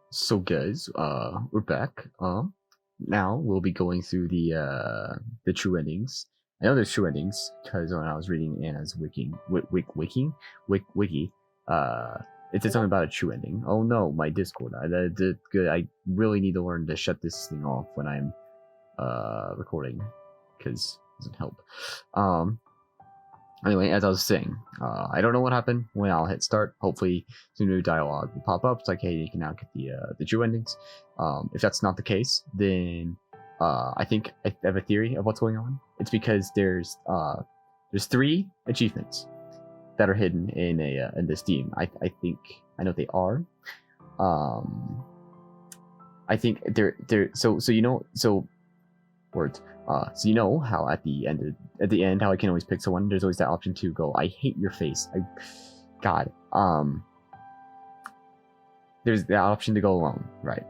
So guys, we're back. Now we'll be going through the true endings. I know there's true endings because when I was reading Anna's wiki, uh, it said something about a true ending. Oh no, my Discord. Good. I really need to learn to shut this thing off when I'm recording because it doesn't help. Anyway, as I was saying, I don't know what happened when I'll hit start. Hopefully, some new dialogue will pop up. It's like, hey, you can now get the true endings. If that's not the case, then I think I have a theory of what's going on. It's because there's 3 achievements that are hidden in this team. I think I know they are. I think they're so words. So you know how at the end how I can always pick someone. There's always that option to go. I hate your face. God. There's that option to go alone, right?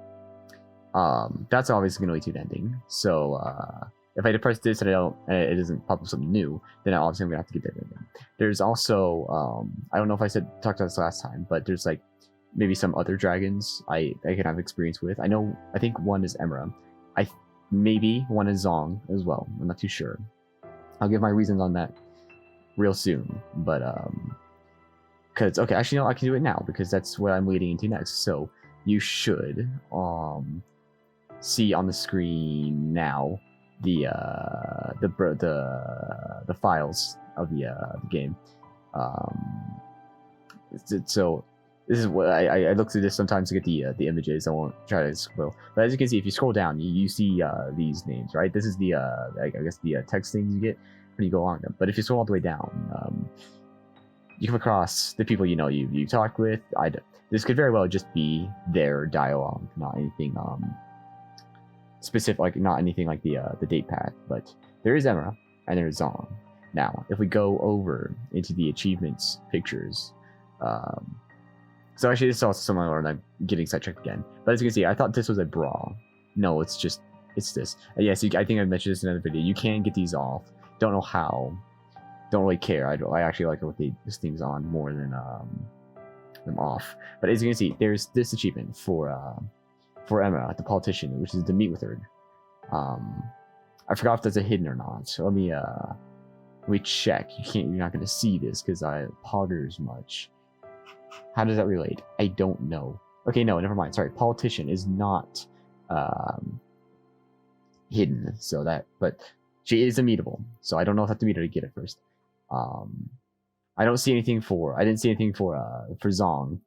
That's obviously going to lead to an ending. So if I depress this and it doesn't pop up something new, then obviously I'm gonna have to get that ending. There's also I don't know if I talked about this last time, but there's like maybe some other dragons I can have experience with. I think one is Emra. Maybe one is Zong as well. I'm not too sure. I'll give my reasons on that real soon. But because okay, actually no, I can do it now because that's what I'm leading into next. So you should see on the screen now the files of the game. So this is what I look through this sometimes to get the images. I won't try to scroll, but as you can see, if you scroll down, you see these names, right? This is the I guess the text things you get when you go along them. But if you scroll all the way down, you come across the people you talk with. This could very well just be their dialogue, not anything specific, like not anything like the date path. But there is Emma and there's Zong. Now, if we go over into the achievements pictures. So actually, this is also similar, and I'm getting sidetracked again. But as you can see, I thought this was a bra. No, it's this. Yes, I think I mentioned this in another video. You can get these off. Don't know how. Don't really care. I actually like what this thing's on more than them off. But as you can see, there's this achievement for Emma, the politician, which is to meet with her. I forgot if that's a hidden or not. So let me check. You're not gonna see this because I poggers much. How does that relate? I don't know. Okay, no, never mind. Sorry, politician is not hidden. So but she is immutable. So I don't know if I have to meet her to get it first. I didn't see anything for Zong.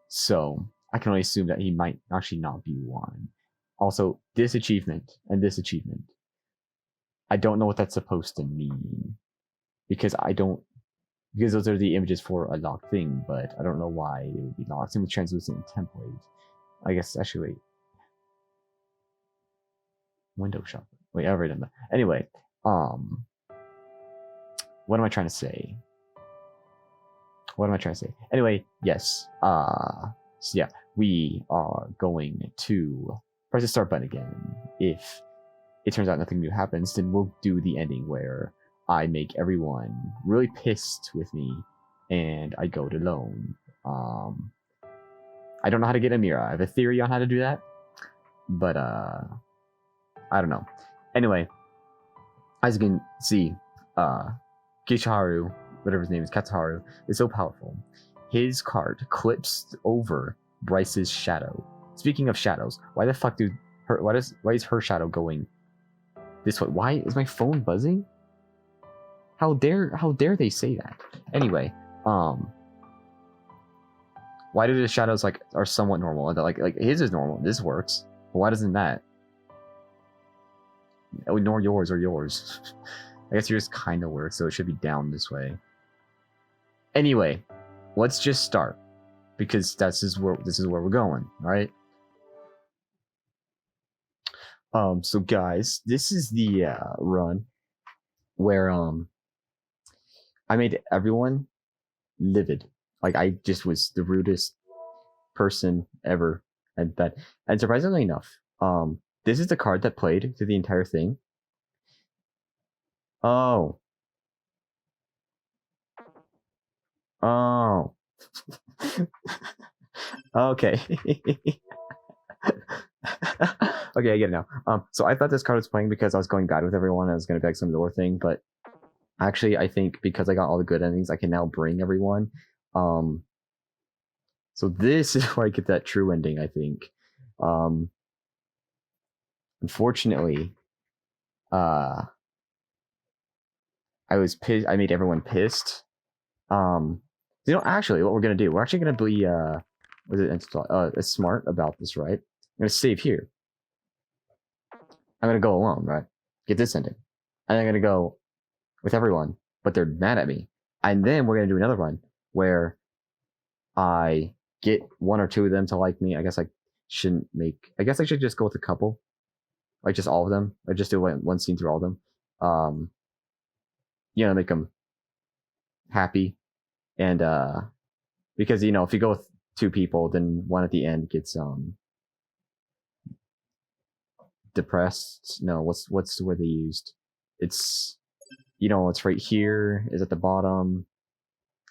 So I can only assume that he might actually not be one. Also, this achievement and this achievement. I don't know what that's supposed to mean because those are the images for a locked thing, but I don't know why it would be locked. Same with translucent template. I guess actually wait. Window shop. Wait, I've already done that. Anyway, what am I trying to say? Anyway, yes. So yeah, we are going to press the start button again. If it turns out nothing new happens, then we'll do the ending where I make everyone really pissed with me and I go it alone. I don't know how to get Amira. I have a theory on how to do that, but I don't know. Anyway, as you can see, Kishaharu, whatever his name is, Katsuharu, is so powerful. His card clips over Bryce's shadow. Speaking of shadows, why the fuck why is her shadow going this way? Why is my phone buzzing? How dare they say that? Anyway, why do the shadows are somewhat normal? Like his is normal. This works. But why doesn't that? Nor yours or yours. I guess yours kind of works, so it should be down this way. Anyway, let's just start because this is where we're going, right? So guys, this is the run where I made everyone livid. Like I just was the rudest person ever, and surprisingly enough, this is the card that played through the entire thing. Oh. Okay. Okay, I get it now. So I thought this card was playing because I was going bad with everyone. I was going to beg some lore thing, but actually, I think because I got all the good endings, I can now bring everyone. So this is where I get that true ending, I think. Unfortunately, I was pissed. I made everyone pissed. Actually, what we're gonna do? We're actually gonna be smart about this, right? I'm gonna save here. I'm gonna go alone, right? Get this ending, and I'm gonna go with everyone, but they're mad at me. And then we're gonna do another one where I get one or two of them to like me. I guess I shouldn't make. I guess I should just go with a couple, like just all of them. I just do one scene through all of them. Make them happy, and because if you go with two people, then one at the end gets depressed. No, what's the word they used? It's it's right here, is at the bottom.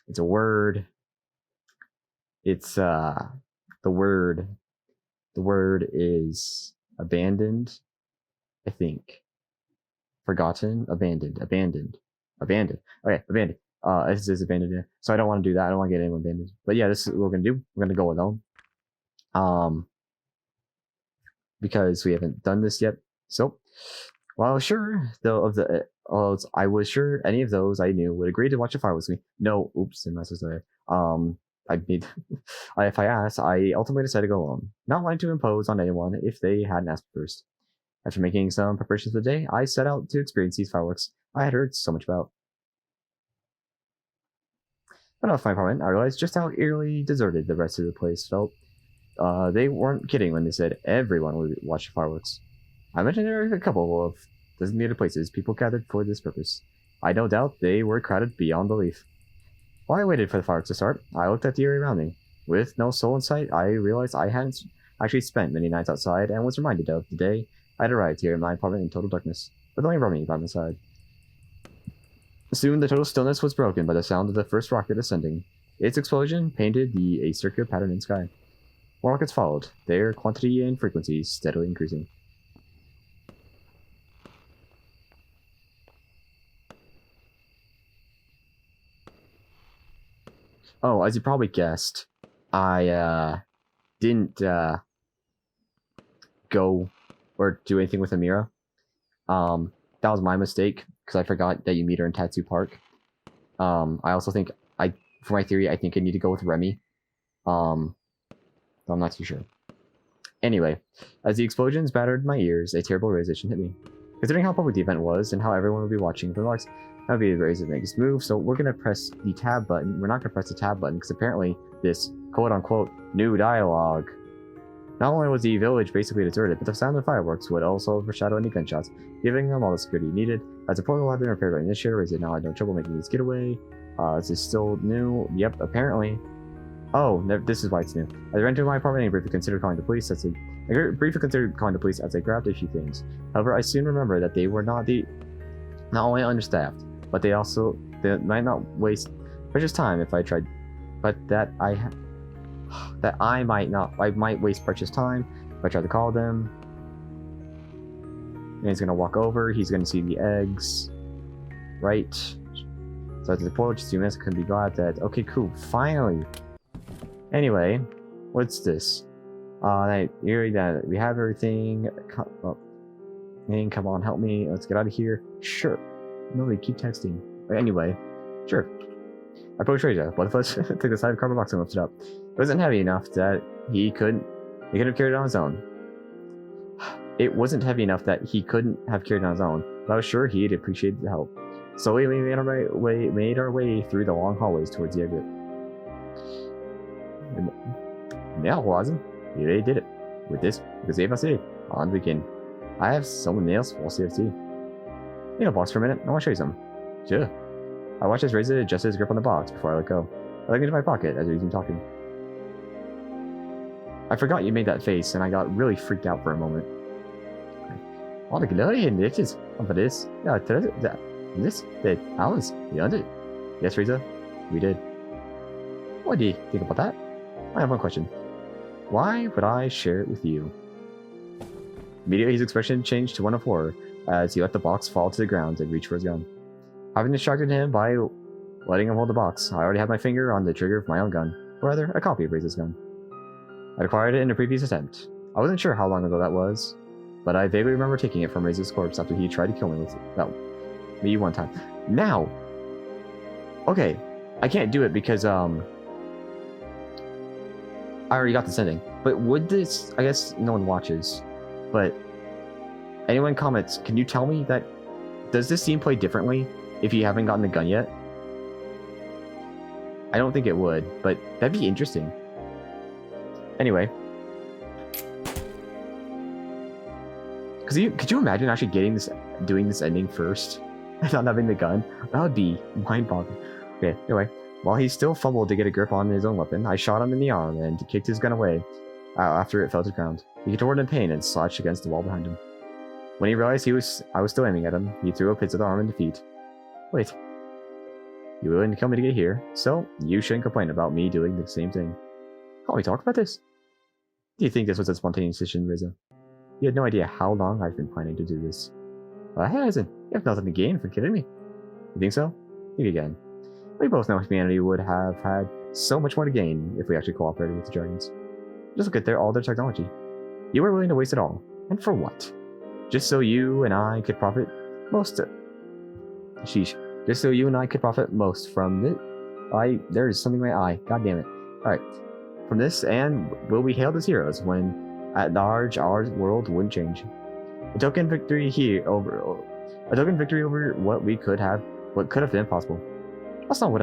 It's a word. It's the word is abandoned, I think. Forgotten, abandoned. Okay, abandoned. This is abandoned. So I don't want to do that. I don't want to get anyone abandoned. But yeah, this is what we're gonna do. We're gonna go alone. Because we haven't done this yet. So, well, I was sure though I was sure any of those I knew would agree to watch a fireworks with me. No, oops, and that's there. I made. If I asked, I ultimately decided to go alone, not wanting to impose on anyone if they hadn't asked first. After making some preparations for the day, I set out to experience these fireworks I had heard so much about. When I left my apartment, I realized just how eerily deserted the rest of the place felt. They weren't kidding when they said everyone would watch the fireworks. I mentioned there were a couple of designated places people gathered for this purpose. I no doubt they were crowded beyond belief. While I waited for the fireworks to start, I looked at the area around me. With no soul in sight, I realized I hadn't actually spent many nights outside and was reminded of the day I had arrived here in my apartment in total darkness, with only Rummy by my side. Soon the total stillness was broken by the sound of the first rocket ascending. Its explosion painted a circular pattern in the sky. More rockets followed, their quantity and frequency steadily increasing. Oh, as you probably guessed, I didn't go or do anything with Amira. That was my mistake because I forgot that you meet her in Tattoo Park. I also think for my theory, I think I need to go with Remy. I'm not too sure. Anyway, as the explosions battered my ears, a terrible realization hit me. Considering how public the event was and how everyone would be watching for remarks, that would be the raise the biggest move. So we're gonna press the tab button. We're not gonna press the tab button because apparently this quote-unquote new dialogue. Not only was the village basically deserted, but the sound of fireworks would also overshadow any gunshots, giving them all the security needed. As the portal had been repaired by the initiator, is it now had no trouble making this getaway? Is this still new? Yep, apparently. Oh, this is why it's new. I ran to my apartment and briefly considered calling the police as I grabbed a few things. However, I soon remembered that they were not only understaffed, but they might not waste precious time if I tried, but I might waste precious time if I try to call them. And he's gonna walk over, he's gonna see the eggs. Right. So after the portal, just 2 minutes, I couldn't be glad that. Okay, cool, finally. Anyway, what's this? I hear that we have everything. Come on, help me. Let's get out of here. Sure. No, they keep texting. Anyway, sure. I approached Reza. Both of us took the side of the cardboard box and lifted it up. It wasn't heavy enough that he couldn't have carried it on his own. It wasn't heavy enough that he couldn't have carried it on his own, but I was sure he'd appreciate the help. Slowly, we made our way through the long hallways towards the exit. Nail wasn't. They did it. With this, because AFC, on the begin. I have so many nails for CFT. Box for a minute. I want to show you something. Sure. I watched as Reza adjust his grip on the box before I let go. I looked into my pocket as he was talking. I forgot you made that face, and I got really freaked out for a moment. All the glory in this for this. Yeah, this did ours. We earned it. Yes, Reza, we did. What do you think about that? I have one question. Why would I share it with you? Immediately, his expression changed to one of horror as he let the box fall to the ground and reached for his gun. Having distracted him by letting him hold the box, I already had my finger on the trigger of my own gun, or rather, a copy of Raisa's gun. I'd acquired it in a previous attempt. I wasn't sure how long ago that was, but I vaguely remember taking it from Raisa's corpse after he tried to kill me with me one time. Now, okay, I can't do it because I already got this ending. But would this? I guess no one watches, but anyone comments? Can you tell me that? Does this scene play differently if you haven't gotten the gun yet? I don't think it would, but that'd be interesting. Anyway. Could you imagine actually doing this ending first and not having the gun? That would be mind-boggling. Okay, anyway, while he still fumbled to get a grip on his own weapon, I shot him in the arm and kicked his gun away after it fell to the ground. He contorted in pain and slouched against the wall behind him. When he realized I was still aiming at him, he threw up his other arm in defeat. Wait. You willing to come to get here? So, you shouldn't complain about me doing the same thing. Can't we talk about this? Do you think this was a spontaneous decision, Riza? You had no idea how long I've been planning to do this. Well, it hasn't. You have nothing to gain for kidding me. You think so? Think again. We both know humanity would have had so much more to gain if we actually cooperated with the dragons. Just look at all their technology. You were willing to waste it all. And for what? Just so you and I could profit most Sheesh. Just so you and I could profit most from it. There is something in my eye. God damn it. Alright. From this, and will we hail as heroes when at large our world wouldn't change. A token victory over what could have been possible. That's not what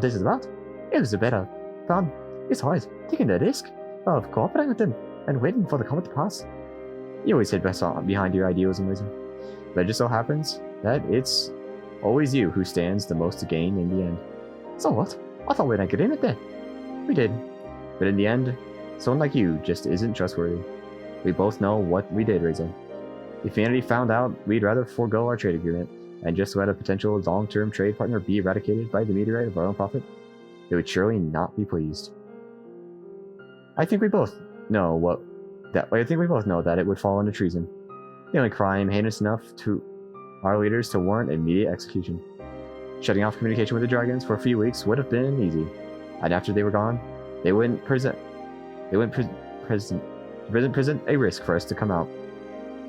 this is about. It was a better plan. Besides, taking the risk of cooperating with them and waiting for the comet to pass. You always hid behind your ideals and wisdom. But it just so happens that it's always you who stands the most to gain in the end. So what? I thought we'd get in it then. We did. But in the end, someone like you just isn't trustworthy. We both know what we did, Reza. If humanity found out, we'd rather forego our trade agreement and just let a potential long-term trade partner be eradicated by the meteorite of our own profit. They would surely not be pleased. I think we both know that it would fall under treason. The only crime heinous enough to our leaders to warrant immediate execution. Shutting off communication with the dragons for a few weeks would have been easy, and after they were gone, they wouldn't present a risk for us to come out.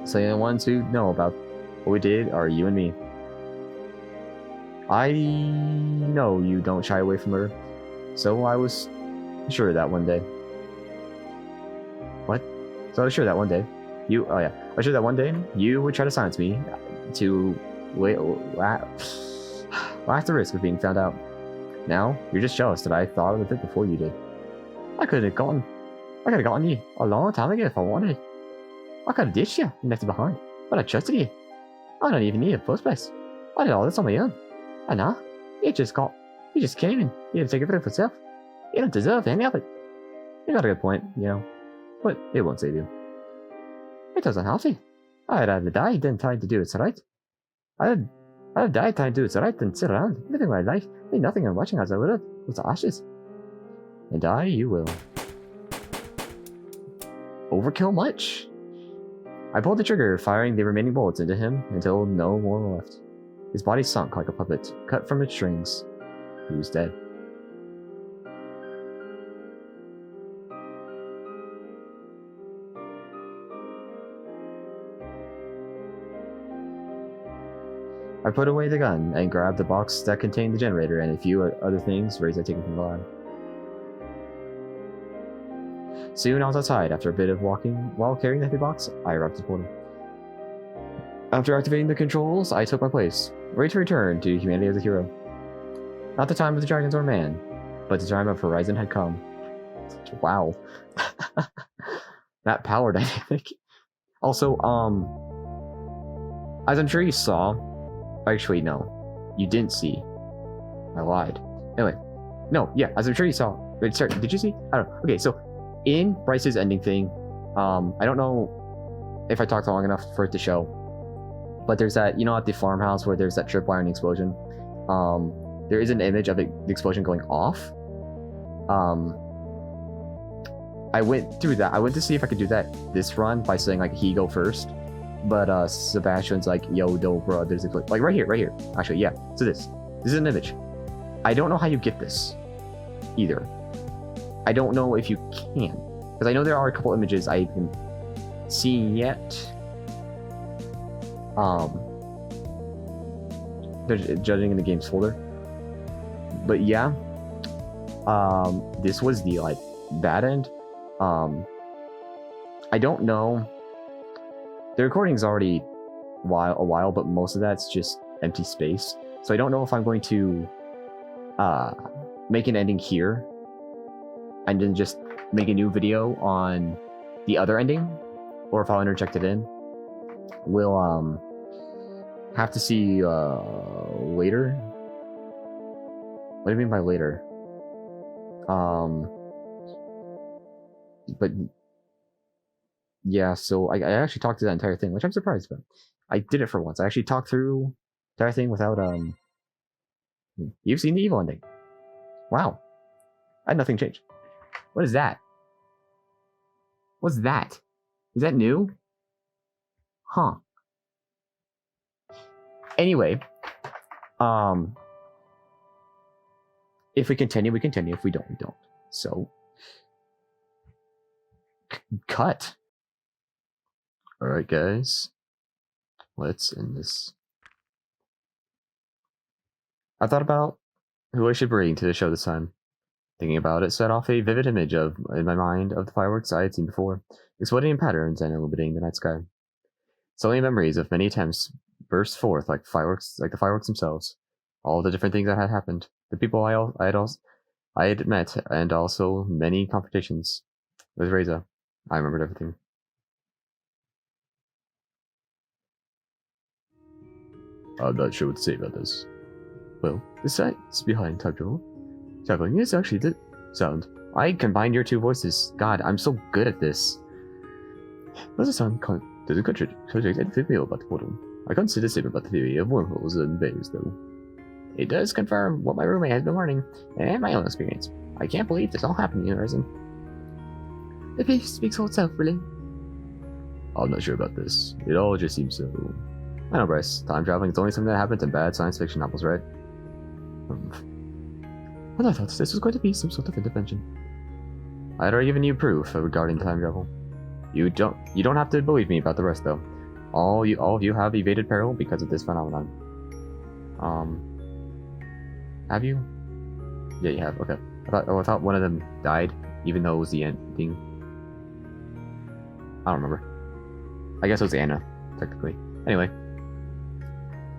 So the only ones who know about what we did are you and me. I know you don't shy away from her, so I was sure that one day. What? So I was sure that one day I was sure that one day you would try to silence me to lack the risk of being found out. Now you're just jealous that I thought of it before you did. I could have gotten you a long time ago if I wanted. I could have ditched you and left you behind, but I trusted you. I don't even need a first place. I did all this on my own. And now, you just came in. You had to take everything for yourself. You don't deserve any of it. You got a good point, but it won't save you. It doesn't have to. I'd rather die than trying to do it right. I'd die trying to do it right than sit around, living my life, doing nothing and watching as I would have with the ashes. And die you will. Overkill much? I pulled the trigger, firing the remaining bullets into him until no more were left. His body sunk like a puppet, cut from its strings. He was dead. I put away the gun and grabbed the box that contained the generator and a few other things Reza had taken from the lab. Soon I was outside. After a bit of walking while carrying the heavy box, I arrived at the portal. After activating the controls, I took my place, ready to return to humanity as a hero. Not the time of the dragons or man, but the time of Horizon had come. Wow. That power dynamic. Also, as I'm sure you saw, actually no, you didn't see. I lied. Anyway, no, yeah, as I'm sure you saw. Wait, sorry, did you see? I don't know. Okay, so in Bryce's ending thing, I don't know if I talked long enough for it to show, but there's that, at the farmhouse where there's that tripwire and explosion. There is an image of the explosion going off. I went through that. I went to see if I could do that this run by saying like he go first, but Sebastian's like, yo, no, bro, there's a clip. Like right here. Actually, yeah. So this is an image. I don't know how you get this either. I don't know if you can, because I know there are a couple images I haven't seen yet. They're judging in the games folder, but yeah. This was the like bad end. I don't know. The recording's already a while, but most of that's just empty space. So I don't know if I'm going to make an ending here and then just make a new video on the other ending, or if I'll interject it in. We'll have to see later. What do you mean by later? But yeah, so I actually talked through that entire thing, which I'm surprised about. I did it for once. I actually talked through the entire thing without You've seen the evil ending. Wow. I had nothing changed. What is that? What's that? Is that new? Huh. Anyway, if we continue, we continue. If we don't, we don't. So, cut. All right, guys. Let's end this. I thought about who I should bring to the show this time. Thinking about it set off a vivid image in my mind of the fireworks I had seen before, exploding in patterns and illuminating the night sky. Suddenly memories of many attempts burst forth like fireworks, like the fireworks themselves. All the different things that had happened, the people I had met, and also many confrontations with Reza. I remembered everything. I'm not sure what to say about this. Well, the science behind time travel. Traveling is actually the sound. I combined your two voices. God, I'm so good at this. Does the sound doesn't contradict anything real about the portal. I can't see the statement about the theory of wormholes and veils, though. It does confirm what my roommate has been learning, and my own experience. I can't believe this all happened in Horizon. The piece speaks for itself, really. I'm not sure about this. It all just seems so... I know, Bryce. Time traveling is only something that happens in bad science fiction novels, right? But I thought this was going to be some sort of intervention. I had already given you proof regarding time travel. You don't have to believe me about the rest, though. All of you have evaded peril because of this phenomenon. Have you? Yeah, you have. Okay. I thought one of them died, even though it was the ending. I don't remember. I guess it was Anna, technically. Anyway.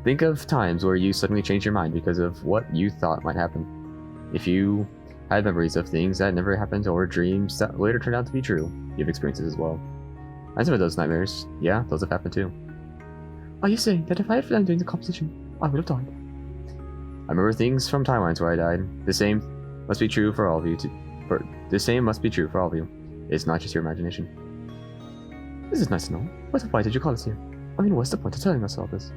Think of times where you suddenly changed your mind because of what you thought might happen. If you had memories of things that never happened or dreams that later turned out to be true, you have experiences as well. And some of those nightmares, yeah, those have happened too. Are you saying that if I had flown during the competition, I would have died? I remember things from timelines where I died. The same must be true for all of you. The same must be true for all of you. It's not just your imagination. This is nice to know. But why did you call us here? I mean, what's the point of telling us all this?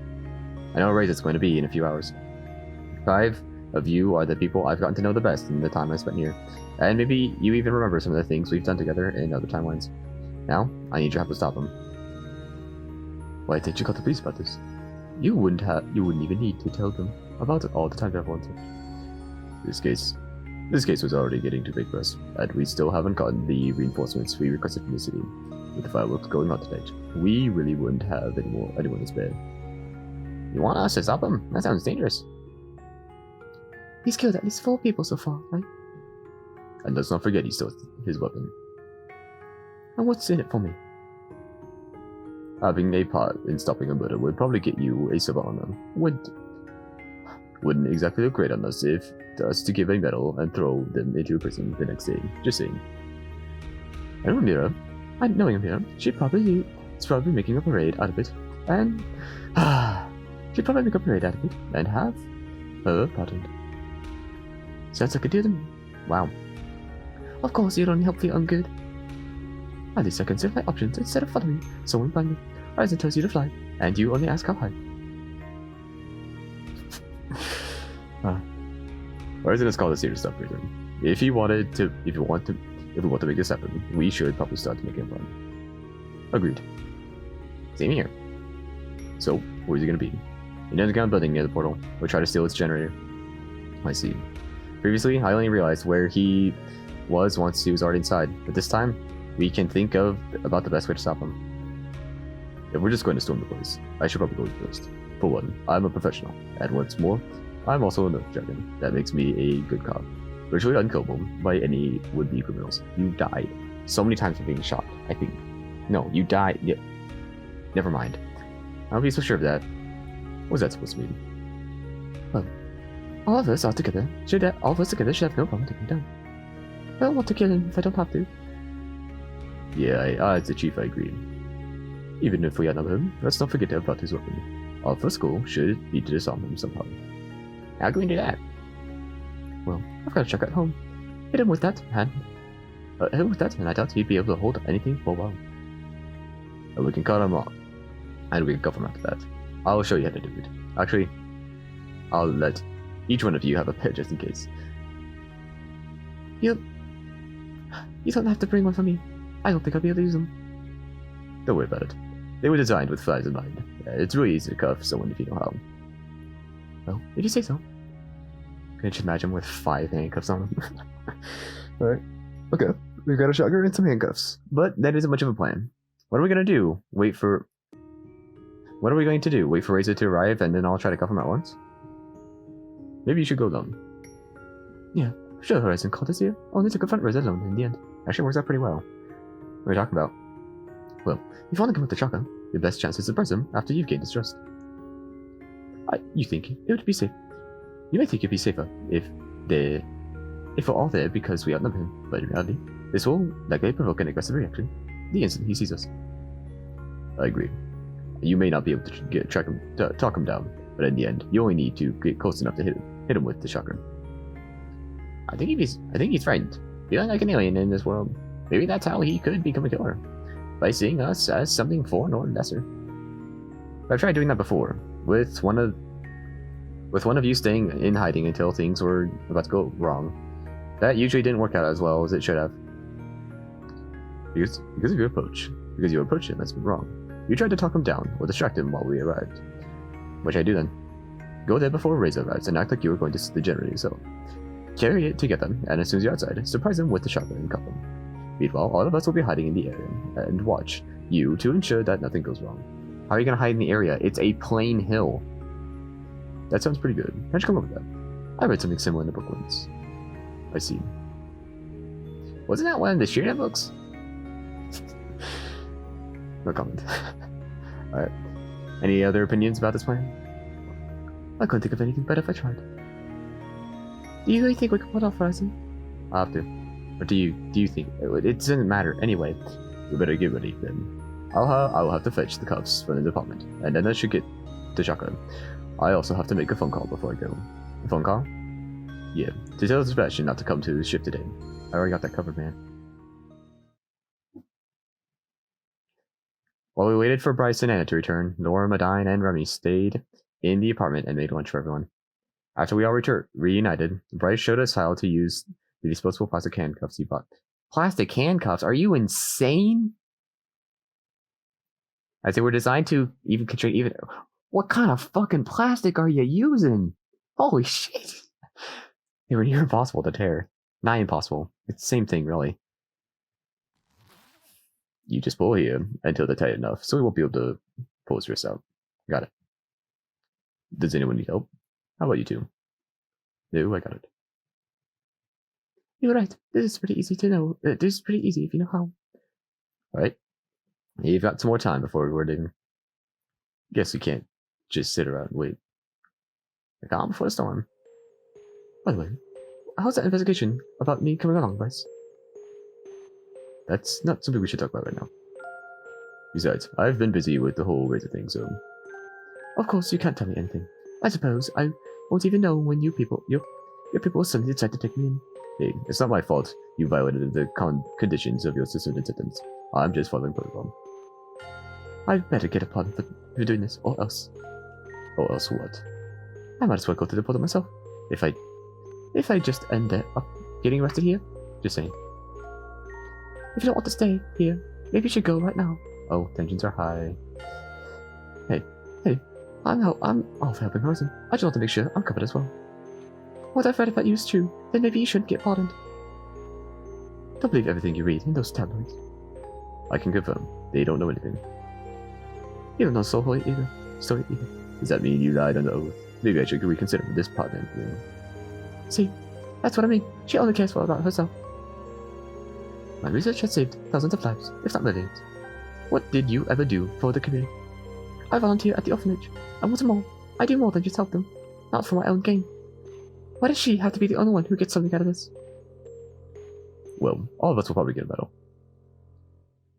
I know how raise it's going to be in a few hours. 5 of you are the people I've gotten to know the best in the time I spent here. And maybe you even remember some of the things we've done together in other timelines. Now, I need your help to stop them. Why didn't you call the police about this? You wouldn't even need to tell them about all the time travel incidents. This case was already getting too big for us, and we still haven't gotten the reinforcements we requested from the city. With the fireworks going on tonight, we really wouldn't have anyone to spare. You want us to stop him? That sounds dangerous. He's killed at least 4 people so far, right? And let's not forget he stole his weapon. And what's in it for me? Having a part in stopping a murder would probably get you a silver honor. Wouldn't exactly look great on us if us to give a medal and throw them into a prison the next day. Just saying. And Ramira, knowing Ramira, she's probably making a parade out of it, and she'd probably make a parade out of it and have her pardoned. Sounds like a deal to me. Wow. Of course, you'd only help the ungood. At least I consider my options instead of following someone blindly. Horizon tells you to fly, and you only ask how high. Horizon is called a serious stuff reason. If you want to If we want to make this happen, we should probably start making a plan. Agreed. Same here. So, where's he gonna be? In the underground building near the portal. We'll try to steal its generator. I see. Previously, I only realized where he was once he was already inside, but this time, we can think about the best way to stop him. If we're just going to storm the place, I should probably go first. For one, I'm a professional, and what's more, I'm also a nerf dragon. That makes me a good cop. Virtually unkillable by any would-be criminals. You died so many times from being shot, I think. No, you died. Yeah. Never mind. I don't be so sure of that. What was that supposed to mean? Well, all of us together should have no problem taking him down. I don't want to kill him if I don't have to. Yeah, as the chief, I agree. Even if we outnumber him, let's not forget about his weapon. Our first goal should be to disarm him somehow. How can we do that? Well, I've got a chuck at home. Hit him with that, and I doubt he'd be able to hold anything for a while. And we can cut him off, and we can cover him after that. I'll show you how to do it. Actually, I'll let each one of you have a pet just in case. You don't have to bring one for me. I don't think I'll be able to use them. Don't worry about it. They were designed with flies in mind. It's really easy to cuff someone if you know how. Well, if you say so. Can you just imagine with 5 handcuffs on them? Alright. Okay. We've got a shotgun and some handcuffs. But that isn't much of a plan. What are we gonna do? What are we going to do? Wait for Razor to arrive and then I'll try to cuff him at once? Maybe you should go alone. Yeah, sure, Horizon called us here. Only to confront Razor alone in the end. Actually works out pretty well. What are we talking about? Well, if you want to come with the shotgun, your best chance is to surprise him after you've gained his trust. You think it would be safe? You might think it'd be safer if we're all there because we outnumber him, but in reality, this will likely provoke an aggressive reaction the instant he sees us. I agree. You may not be able to talk him down, but in the end, you only need to get close enough to hit him with the shotgun. I think he's frightened, feeling like an alien in this world. Maybe that's how he could become a killer, by seeing us as something foreign or lesser. I've tried doing that before, with one of you staying in hiding until things were about to go wrong. That usually didn't work out as well as it should have. Because of your approach. Because your approach to him has been wrong. You tried to talk him down or distract him while we arrived. Which I do then. Go there before Razor arrives and act like you were going to the generator yourself. Carry it together, and as soon as you're outside, surprise him with the shotgun and cuff him. Meanwhile, all of us will be hiding in the area and watch you to ensure that nothing goes wrong. How are you going to hide in the area? It's a plain hill. That sounds pretty good. How'd you come up with that? I read something similar in the book once. I see. Wasn't that one of the Sheernet books? No comment. Alright. Any other opinions about this plan? I couldn't think of anything better if I tried. Do you really think we can pull it off, Horizon? I'll have to. Or do you think? It doesn't matter anyway. We better get ready then. I will have to fetch the cuffs from the department, and then I should get the shotgun. I also have to make a phone call before I go. A phone call? Yeah, to tell Sebastian not to come to the shift today. I already got that covered, man. While we waited for Bryce and Anna to return, Nora, Medine, and Remy stayed in the apartment and made lunch for everyone. After we all reunited, Bryce showed us how to use the disposable plastic handcuffs he bought. Plastic handcuffs? Are you insane? As they were designed to constrain even... What kind of fucking plastic are you using? Holy shit! They were near impossible to tear. Not impossible. It's the same thing, really. You just pull here until they're tight enough, so we won't be able to pull his wrist out. Got it. Does anyone need help? How about you two? No, I got it. You're right. This is pretty easy to know. This is pretty easy if you know how. Alright. You've got some more time before we're leaving. Guess we can't just sit around and wait. The calm before the storm. By the way, how's that investigation about me coming along, Bryce? That's not something we should talk about right now. Besides, I've been busy with the whole Razor thing, so... Of course, you can't tell me anything. I suppose I won't even know when your people will suddenly decide to take me in. Hey, it's not my fault you violated the conditions of your suspended sentence. I'm just following protocol. I'd better get a pardon for doing this, or else... Or else what? I might as well go to the portal myself. If I just end up getting arrested here? Just saying. If you don't want to stay here, maybe you should go right now. Oh, tensions are high. Hey, I'm all for helping Horizon. I just want to make sure I'm covered as well. What I've read about you is true, then maybe you shouldn't get pardoned. Don't believe everything you read in those tabloids. I can confirm, they don't know anything. You don't know story either. Does that mean you lied under oath? Maybe I should reconsider this part then. Yeah. See, that's what I mean. She only cares about herself. My research has saved thousands of lives, if not millions. What did you ever do for the community? I volunteer at the orphanage, and what's more, I do more than just help them, not for my own gain. Why does she have to be the only one who gets something out of this? Well, all of us will probably get a medal.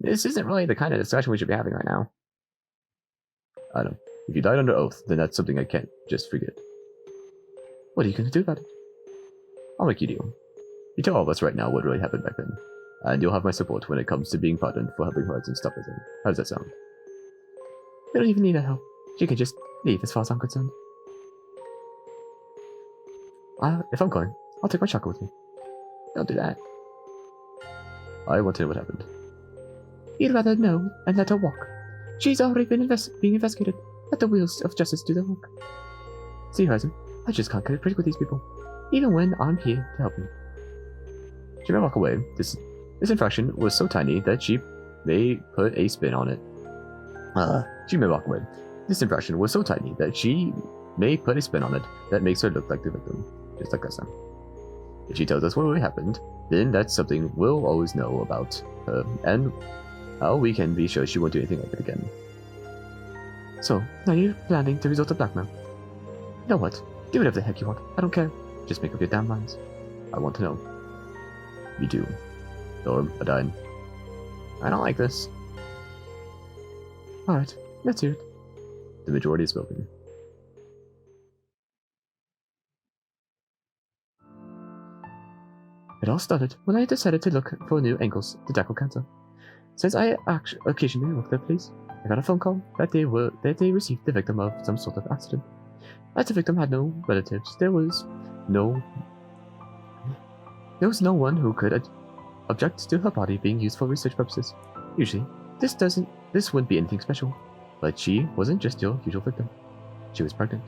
This isn't really the kind of discussion we should be having right now. I don't. If you died under oath, then that's something I can't just forget. What are you going to do about it? I'll make you deal. You tell all of us right now what really happened back then, and you'll have my support when it comes to being pardoned for helping Horizon stop it. How does that sound? We don't even need her help. She can just leave as far as I'm concerned. If I'm going, I'll take my chakra with me. Don't do that. I want to know what happened. You'd rather know and let her walk. She's already being investigated. Let the wheels of justice do the work. See, Horizon, I just can't cooperate with these people, even when I'm here to help you. She may walk away. This infraction was so tiny that she may put a spin on it. She may walk away. This infraction was so tiny that she may put a spin on it that makes her look like the victim, just like last time. If she tells us what really happened, then that's something we'll always know about her, and how we can be sure she won't do anything like it again. So, now you're planning to resort to blackmail? You know what? Do whatever the heck you want. I don't care. Just make up your damn minds. I want to know. You do. Or Adine. I don't like this. Alright, let's hear it. The majority is spoken. It all started when I decided to look for new angles to tackle cancer. Since I occasionally work that place, I got a phone call that they received the victim of some sort of accident. As the victim had no relatives, there was no one who could object to her body being used for research purposes. Usually, this wouldn't be anything special, but she wasn't just your usual victim. She was pregnant.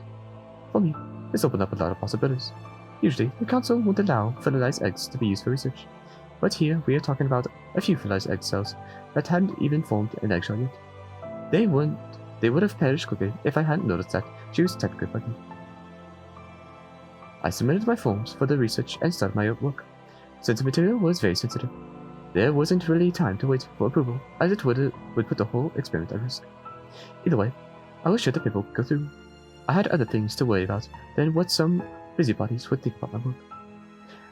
For me, this opened up a lot of possibilities. Usually, the council would allow fertilized eggs to be used for research, but here we are talking about a few fertilized egg cells that hadn't even formed an eggshell yet. They would have perished quickly if I hadn't noticed that she was technically pregnant. I submitted my forms for the research and started my work. Since the material was very sensitive, there wasn't really time to wait for approval, as it would put the whole experiment at risk. Either way, I was sure the paper would go through. I had other things to worry about than what some busybodies would think about my work.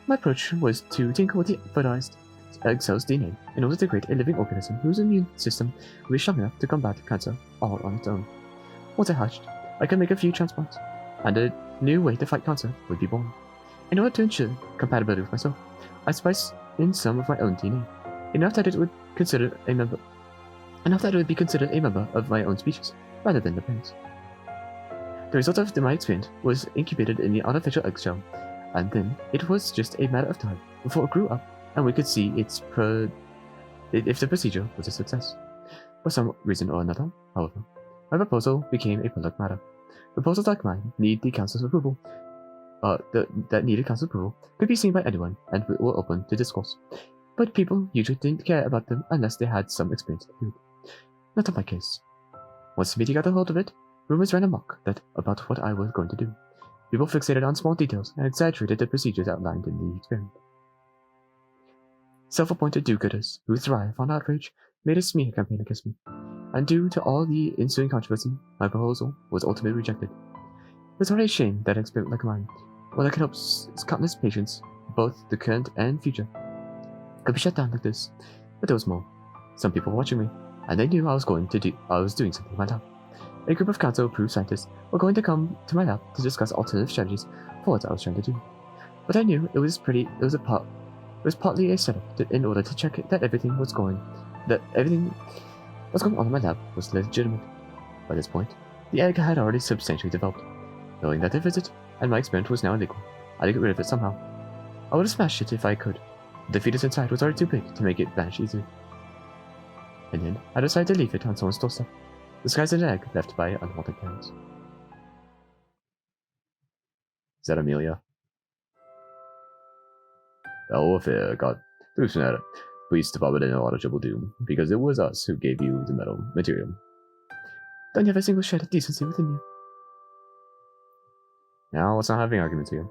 My approach was to tinker with the fertilized egg cell's DNA in order to create a living organism whose immune system would be strong enough to combat cancer all on its own. Once I hatched, I could make a few transplants, and a new way to fight cancer would be born. In order to ensure compatibility with myself, I spiced in some of my own DNA, enough that it would be considered a member of my own species, rather than the parents. The result of my experiment was incubated in the artificial eggshell, and then it was just a matter of time before it grew up and we could see if the procedure was a success. For some reason or another, however, my proposal became a public matter. Proposals like mine need the council's approval. That needed council approval could be seen by anyone and were open to discourse, but people usually didn't care about them unless they had some experience in the field. Not in my case. Once the media got a hold of it, rumors ran amok about what I was going to do. People fixated on small details and exaggerated the procedures outlined in the experiment. Self-appointed do-gooders who thrive on outrage made a smear campaign against me, and due to all the ensuing controversy, my proposal was ultimately rejected. It was already a shame that an experiment like mine, where I could help countless patients, both the current and future, could be shut down like this. But there was more. Some people were watching me, and they knew I was doing something in my lab. A group of council-approved scientists were going to come to my lab to discuss alternative strategies for what I was trying to do. But I knew it was partly a setup in order to check that everything was going on in my lab was legitimate. By this point, the egg had already substantially developed. Knowing that their visit and my experiment was now illegal, I had to get rid of it somehow. I would have smashed it if I could, The fetus inside was already too big to make it vanish easily. In the end, I decided to leave it on someone's doorstep, disguised as an egg left by unwanted parents. Is that Amelia? The whole affair got through Sonata. Police department in a lot of trouble too, because it was us who gave you the material. Don't you have a single shred of decency within you? Now, let's not have any arguments here.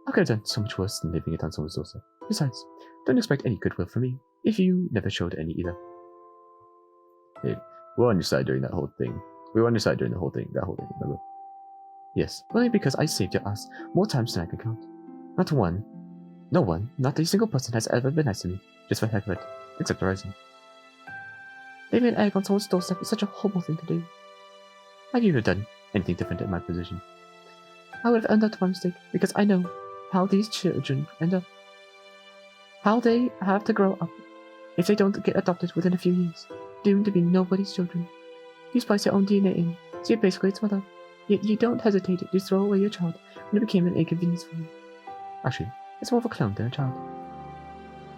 I could have done so much worse than leaving it on someone's doorstep. Besides, don't expect any goodwill from me if you never showed any either. Hey, we were on your side during that whole thing. Remember? Yes, only because I saved your ass more times than I can count. No one, not a single person has ever been nice to me, just for the heck of it, except Horizon. Leaving an egg on someone's doorstep is such a horrible thing to do. Have you ever done anything different in my position? I would have owned up to my mistake, because I know how these children end up. How they have to grow up if they don't get adopted within a few years, doomed to be nobody's children. You splice your own DNA in, so you're basically its mother, yet you don't hesitate to throw away your child when it became an inconvenience for you. Actually, it's more of a clone than a child.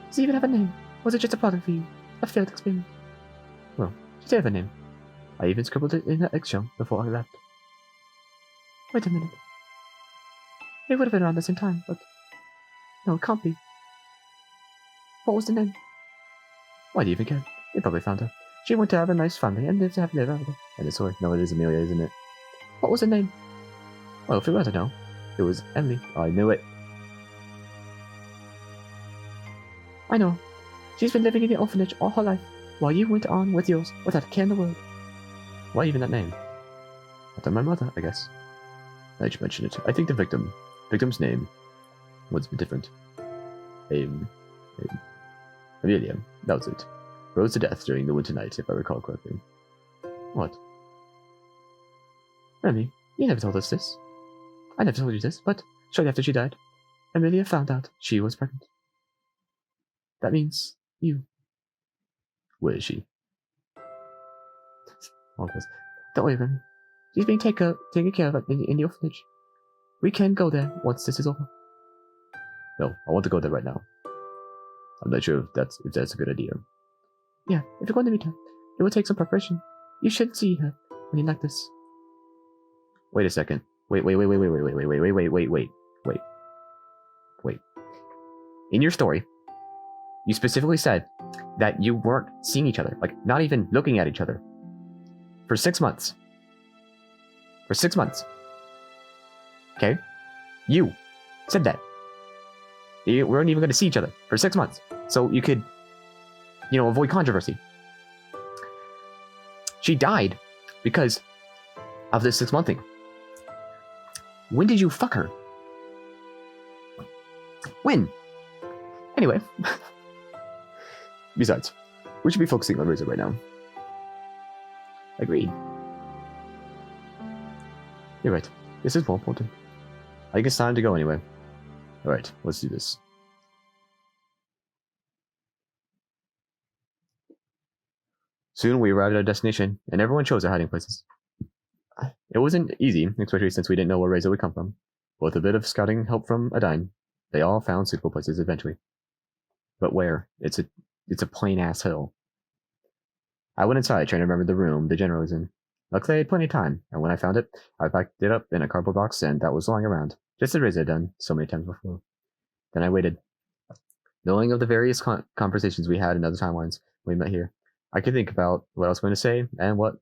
Does it even have a name? Or was it just a product for you? A failed experiment? Well, she did have a name. I even scribbled it in her eggshell before I left. Wait a minute. It would have been around the same time, but... No, it can't be. What was the name? Why do you even care? You probably found her. She went to have a nice family and lived happily ever after. And it's sorry. No, it is Amelia, isn't it? What was her name? Well, if you were to know, it was Emily. I knew it. I know. She's been living in the orphanage all her life, while you went on with yours without a care in the world. Why even that name? After my mother, I guess. I should mention it. I think the victim's name was different. Amelia, that was it. Rose to death during the winter night, if I recall correctly. What? Remy, you never told us this. I never told you this, but shortly after she died, Amelia found out she was pregnant. That means you. Where is she? All of us. Don't worry, Remy. She's being taken care of in the orphanage. We can go there once this is over. No, I want to go there right now. I'm not sure if that's a good idea. Yeah, if you're going to meet her, it will take some preparation. You should see her when you like this. Wait a second. Wait. In your story, you specifically said that you weren't seeing each other, like not even looking at each other, for 6 months. For 6 months. Okay? You said that. We weren't even going to see each other for 6 months. So you could, avoid controversy. She died because of this 6 month thing. When did you fuck her? When? Anyway. Besides, we should be focusing on Razor right now. Agreed. You're right. This is more important. I think it's time to go anyway. Alright, let's do this. Soon we arrived at our destination, and everyone chose their hiding places. It wasn't easy, especially since we didn't know where Razor would come from. But with a bit of scouting help from Adine, they all found suitable places eventually. But where? It's a plain-ass hill. I went inside trying to remember the room the general was in. Luckily I had plenty of time, and when I found it, I packed it up in a cardboard box and that was lying around, just as Razor had done so many times before. Then I waited. Knowing of the various conversations we had in other timelines when we met here, I could think about what I was going to say and what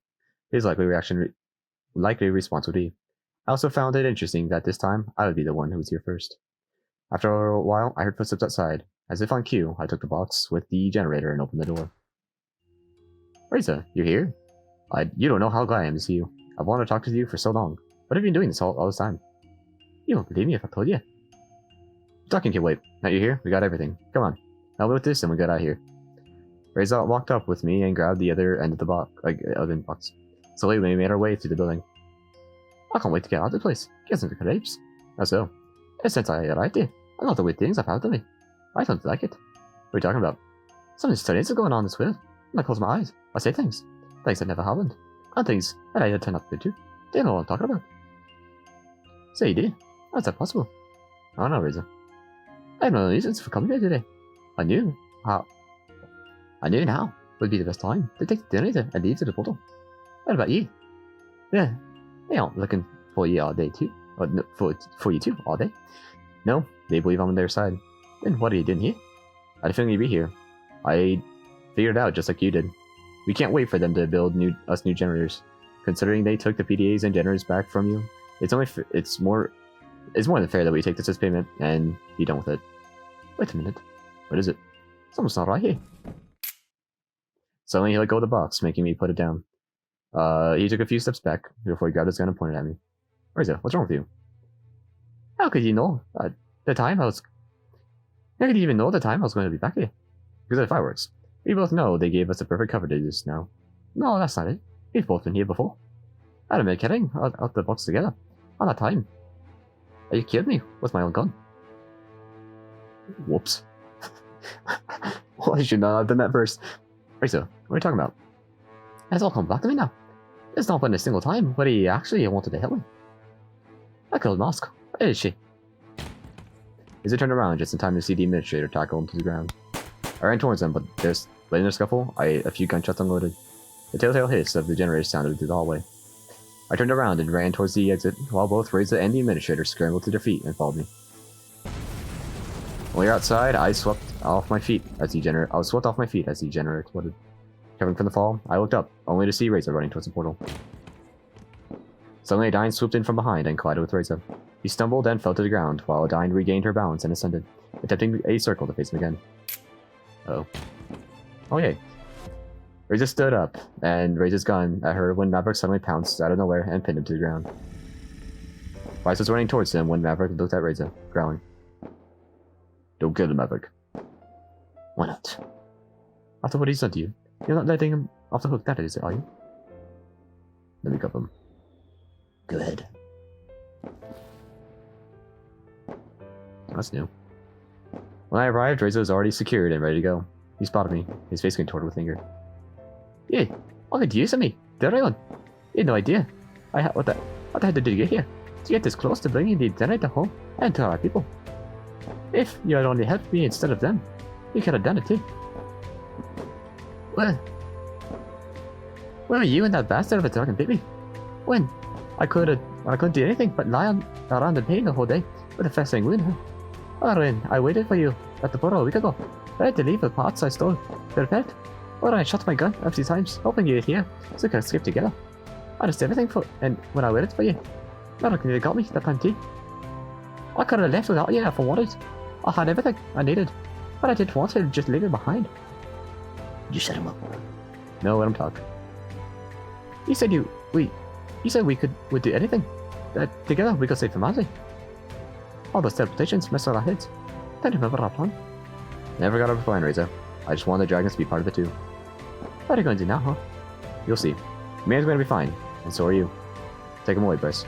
his likely response would be. I also found it interesting that this time I would be the one who was here first. After a while, I heard footsteps outside. As if on cue, I took the box with the generator and opened the door. Razor, you're here? You don't know how glad I am to see you. I've wanted to talk to you for so long. What have you been doing all this time? You won't believe me if I told you. Talking can wait. Now you're here, we got everything. Come on. Help me with this and we got out of here. Razor walked up with me and grabbed the other end of the box. Slowly we made our way through the building. I can't wait to get out of this place. Get some grapes. That's so. Ever since I arrived here, a lot of weird things have happened to me. I don't like it. What are you talking about? Something strange is going on in this world. When I close my eyes, I say things that never happened, and things that I had turned up to. They know what I'm talking about. Say you did. How's that possible? I don't know, Razor. I have no reasons for coming here today. I knew how. I knew now would be the best time to take the detonator and leave to the portal. What about you? Yeah, they aren't looking for you all day too. Or no, for you too all day. No, they believe I'm on their side. Then what are you doing here? I had a feeling you'd be here. I figured it out just like you did. We can't wait for them to build new generators. Considering they took the PDAs and generators back from you, it's more than fair that we take this as payment and be done with it. Wait a minute. What is it? Something's not right here. Suddenly he let go of the box, making me put it down. He took a few steps back before he grabbed his gun and pointed at me. Reza, what's wrong with you? How could you know the time I was... How could you even know the time I was going to be back here? Because of the fireworks. We both know they gave us the perfect cover to this now. No, that's not it. We've both been here before. I'd have been kidding out the box together. On that time. You killed me with my own gun. Whoops. Why should not have done that first? Reza, what are you talking about? It's all come back to me now. It's not been a single time where he actually wanted to help me. I killed Mosk. Where is she? Reza turned around just in time to see the administrator tackle him to the ground. I ran towards him, but in a scuffle, a few gunshots unloaded. The telltale hiss of the generator sounded through the hallway. I turned around and ran towards the exit, while both Reza and the administrator scrambled to their feet and followed me. When we were outside, I was swept off my feet as the generator exploded. Recovering from the fall, I looked up, only to see Reza running towards the portal. Suddenly, Adine swooped in from behind and collided with Reza. He stumbled and fell to the ground, while Adine regained her balance and ascended, attempting a circle to face him again. Oh yay. Reza stood up and raised his gun at her when Maverick suddenly pounced out of nowhere and pinned him to the ground. Vice was running towards him when Maverick looked at Reza, growling. Don't kill him, Maverick. Why not? After what he's done to you, you're not letting him off the hook, that is it, are you? Let me cover him. Go ahead. That's new. When I arrived, Reza was already secured and ready to go. He spotted me, his face contorted with anger. Yeah, what did you use of me? The right one. You had no idea. What the hell did you get here? To get this close to bringing the generator home and to our people. If you had only helped me instead of them, you could have done it too. Well, where were you and that bastard of a dog and bit me? When? I couldn't do anything but lie around in pain the whole day with a festering wound. Or when I waited for you at the portal a week ago, ready to leave the parts I stole to repair it. Or I shot my gun a few times, hoping you'd here, so we could escape together. I risked everything and when I waited for you, Maverick nearly got me that time too. I could have left without you if I wanted. I had everything I needed, but I didn't want to just leave it behind. You shut him up. No, let him talk. You said we would do anything. That together we could save humanity. All those teleportations messed with our heads. Don't remember our plan. Never got our plan, Reza. I just wanted the dragons to be part of it too. What are you going to do now, huh? You'll see. Man's going to be fine, and so are you. Take him away, Bryce.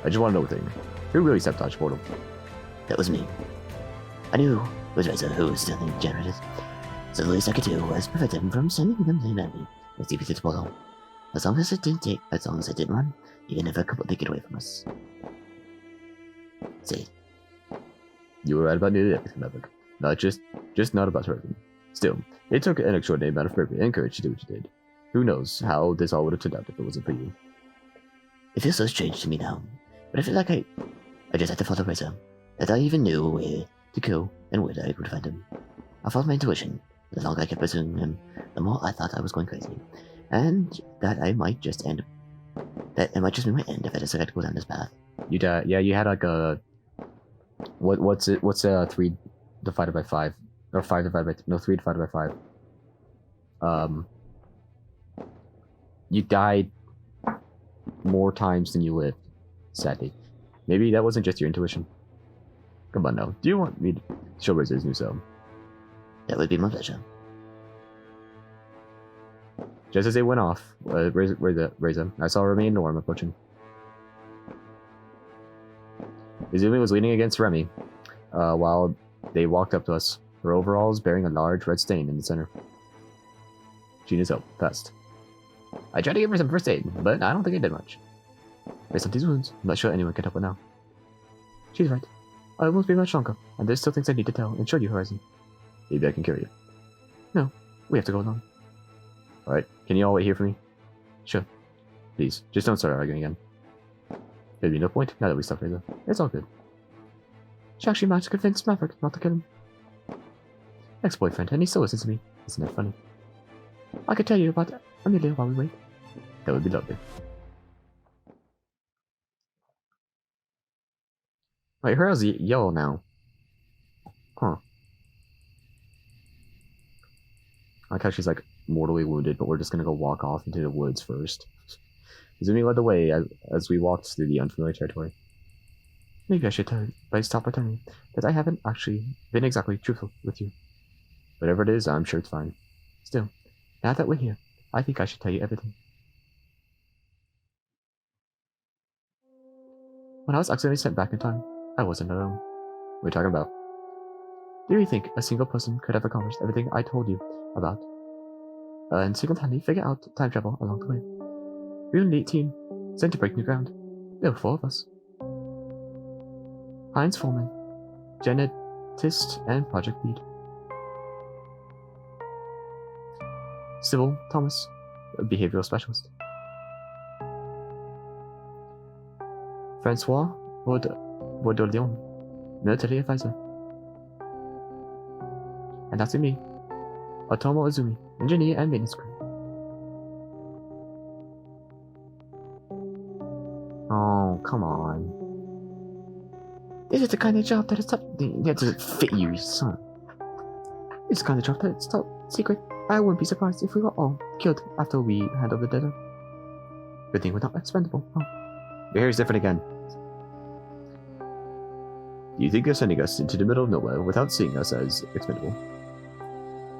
I just want to know one thing. Who really sabotaged Portal? That was me. I knew it was Reza who was stealing generators, so the least I could do was prevent him from sending them to me as deep as the portal. As long as it didn't run, he could never completely get away from us. See. You were right about nearly everything, Maverick. Not just not about everything. Still, it took an extraordinary amount of bravery and courage to do what you did. Who knows how this all would have turned out if it wasn't for you. It feels so strange to me now, but I feel like I just had to follow Reza, that I even knew where to go and where I would find him. I followed my intuition. The longer I kept pursuing him, the more I thought I was going crazy, and that it might just be my end if I decided to go down this path. You had like a what's 3 divided by 5 or 5 divided by 3 divided by 5. You died more times than you lived, sadly. Maybe that wasn't just your intuition. Come on now, do you want me to show Reza his new cell? That would be my pleasure. Just as they went off, Reza, I saw Remy and Norm approaching. Izumi was leaning against Remy, while they walked up to us, her overalls bearing a large red stain in the center. She needs help, fast. I tried to give her some first aid, but I don't think it did much. Based on these wounds, I'm not sure anyone can help her now. She's right. I won't be much longer, and there's still things I need to tell and show you, Horizon. Maybe I can carry you. No, we have to go alone. Alright, can you all wait here for me? Sure. Please, just don't start arguing again. There'd be no point now that we stopped Razor. It's all good. She actually managed to convince Maverick not to kill him. Ex-boyfriend, and he still listens to me. Isn't that funny? I could tell you about Amelia while we wait. That would be lovely. Wait, her is yellow now. Huh. I like how she's like mortally wounded, but we're just gonna go walk off into the woods first. Izumi led the way as we walked through the unfamiliar territory. Maybe I should tell you, but I stop pretending that I haven't actually been exactly truthful with you. Whatever it is, I'm sure it's fine. Still, now that we're here, I think I should tell you everything. When I was accidentally sent back in time, I wasn't alone. What are you talking about? Do you think a single person could have accomplished everything I told you about? And single-handedly figure out time travel along the way? We were an elite team, sent to break new ground. There were 4 of us. Heinz Foreman, genetist and project lead. Sybil Thomas, a behavioral specialist. Francois Baudouin, military advisor. And that's me, Otomo Izumi, engineer and maintenance crew. Oh, come on. This is the kind of job that is top. That doesn't fit you, son. This is the kind of job that is top secret. I wouldn't be surprised if we were all killed after we hand over the data. Good thing we're not expendable, huh? Your hair is different again. Do you think you're sending us into the middle of nowhere without seeing us as expendable?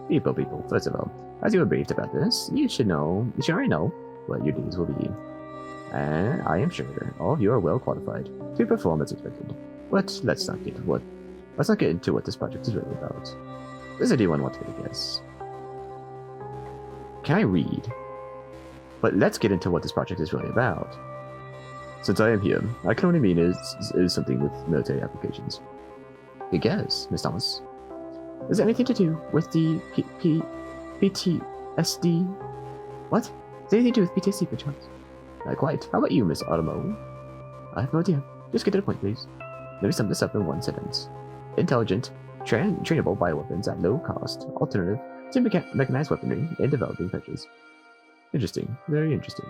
People, first of all, as you were briefed about this, you should already know what your duties will be. And I am sure all of you are well qualified to perform as expected. But let's not get into what this project is really about. Does anyone want to take a guess? Can I read? But let's get into what this project is really about. Since I am here, I can only mean it is something with military applications. Good guess, Miss Thomas. Is it anything to do with the PTSD? What? Is it anything to do with PTSD, perchance? Not quite. How about you, Miss Automo? I have no idea. Just get to the point, please. Let me sum this up in one sentence. Intelligent, trainable bioweapons at low cost, alternative to mechanized weaponry in developing countries. Interesting. Very interesting.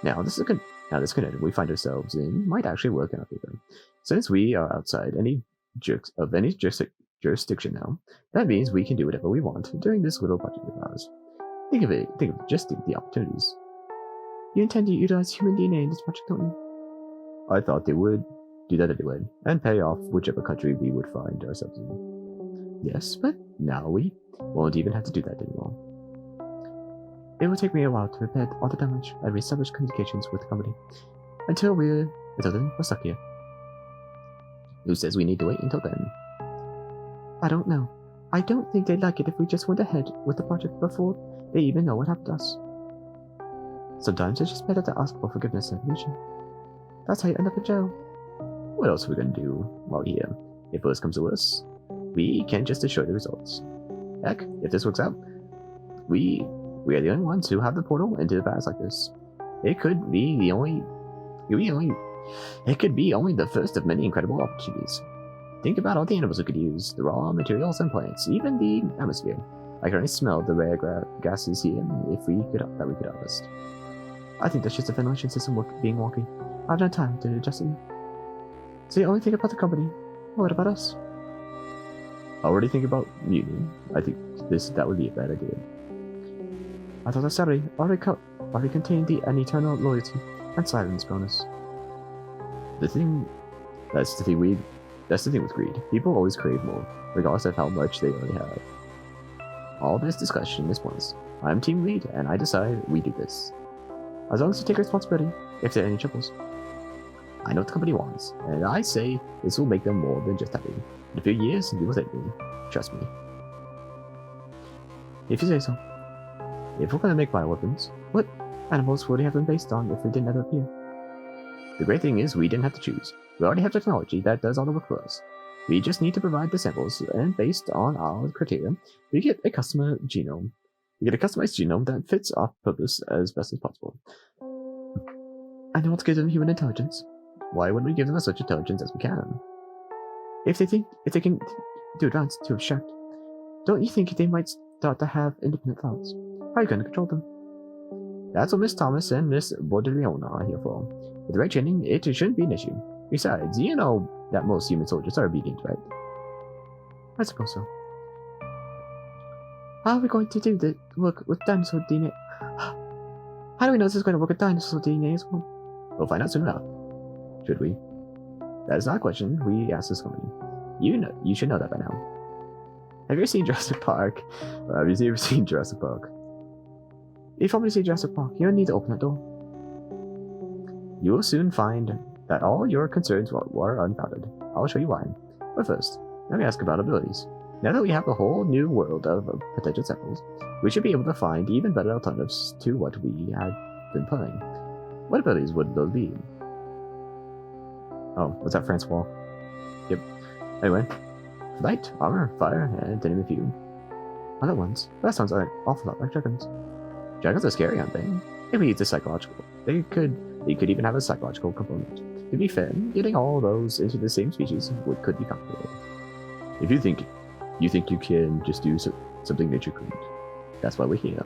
Now, this conundrum we find ourselves in might actually work in our favor. Since we are outside any jurisdiction now, that means we can do whatever we want during this little project of ours. Think of the opportunities. You intend to utilize human DNA in this project, don't you? I thought they would do that anyway, and pay off whichever country we would find ourselves in. Yes, but now we won't even have to do that anymore. It will take me a while to repair all the damage and reestablish communications with the company. Until then, we're stuck here. Who says we need to wait until then? I don't know. I don't think they'd like it if we just went ahead with the project before they even know what happened to us. Sometimes it's just better to ask for forgiveness and permission. That's how you end up in jail. What else are we gonna do while we're here? If worse comes to worse, we can just assure the results. Heck, if this works out, we are the only ones who have the portal into the past like this. It could be only the first of many incredible opportunities. Think about all the animals we could use, the raw materials and plants, even the atmosphere. I can already smell the rare gases here that we could harvest. I think that's just the ventilation system being wonky. I have no time to adjust it. So you only think about the company. What about us? Already think about union. I think that would be a bad idea. I thought our salary already contained an eternal loyalty and silence bonus. That's the thing with greed. People always crave more, regardless of how much they already have. All this discussion is pointless. I'm team lead, and I decide we do this. As long as you take responsibility, if there are any troubles. I know what the company wants, and I say this will make them more than just happy. In a few years, you will thank me. Trust me. If you say so. If we're gonna make bioweapons, what animals would we have them based on if they didn't ever appear? The great thing is we didn't have to choose. We already have technology that does all the work for us. We just need to provide the samples, and based on our criteria, we get a customized genome. We get a customized genome that fits our purpose as best as possible. I know it's give them human intelligence. Why wouldn't we give them as much intelligence as we can? If they can do advanced to abstract, don't you think they might start to have independent thoughts? How are you going to control them? That's what Miss Thomas and Miss Bordelliona are here for. With the right training, it shouldn't be an issue. Besides, you know that most human soldiers are obedient, right? I suppose so. How are we going to do the work with dinosaur DNA? How do we know this is going to work with dinosaur DNA as well? We'll find out soon enough. Should we? That is not a question we ask this company. You should know that by now. Have you ever seen Jurassic Park? Have you ever seen Jurassic Park? If you want me to see Jurassic Park, you don't need to open that door. You will soon find that all your concerns were unfounded. I'll show you why. But first, let me ask about abilities. Now that we have a whole new world of potential samples, we should be able to find even better alternatives to what we had been playing. What abilities would those be? Oh, what's that, Francois? Yep. Anyway, light, armor, fire, and to name a few. Other ones? That sounds like an awful lot like dragons. Dragons are scary, aren't they? If we use the psychological, they could even have a psychological component. To be fair, getting all those into the same species could be complicated. If you think you can just do something nature couldn't, that's why we're here.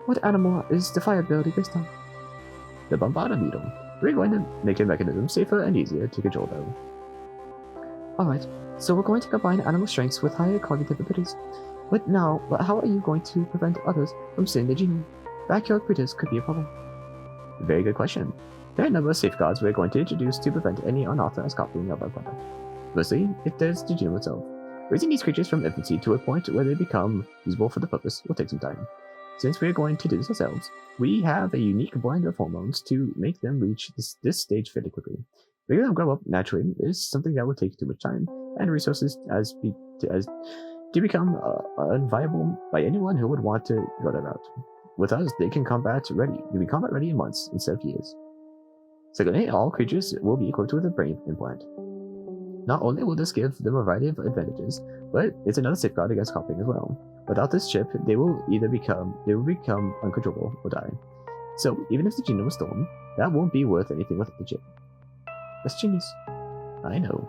What animal is the fire ability based on? The Bombarda beetle. We're going to make a mechanism safer and easier to control though. Alright, so we're going to combine animal strengths with higher cognitive abilities. But how are you going to prevent others from stealing the genome? Backyard critters could be a problem. Very good question. There are a number of safeguards we're going to introduce to prevent any unauthorized copying of our product. Firstly, if there's the genome itself. Raising these creatures from infancy to a point where they become usable for the purpose will take some time. Since we're going to do this ourselves, we have a unique blend of hormones to make them reach this stage fairly quickly. Making them grow up naturally is something that would take too much time and resources to become unviable by anyone who would want to go that route. With us, they can be combat ready in months instead of years. Secondly, all creatures will be equipped with a brain implant. Not only will this give them a variety of advantages, but it's another safeguard against copying as well. Without this chip, they will become uncontrollable or die. So even if the genome was stolen, that won't be worth anything without the chip. That's genius. I know.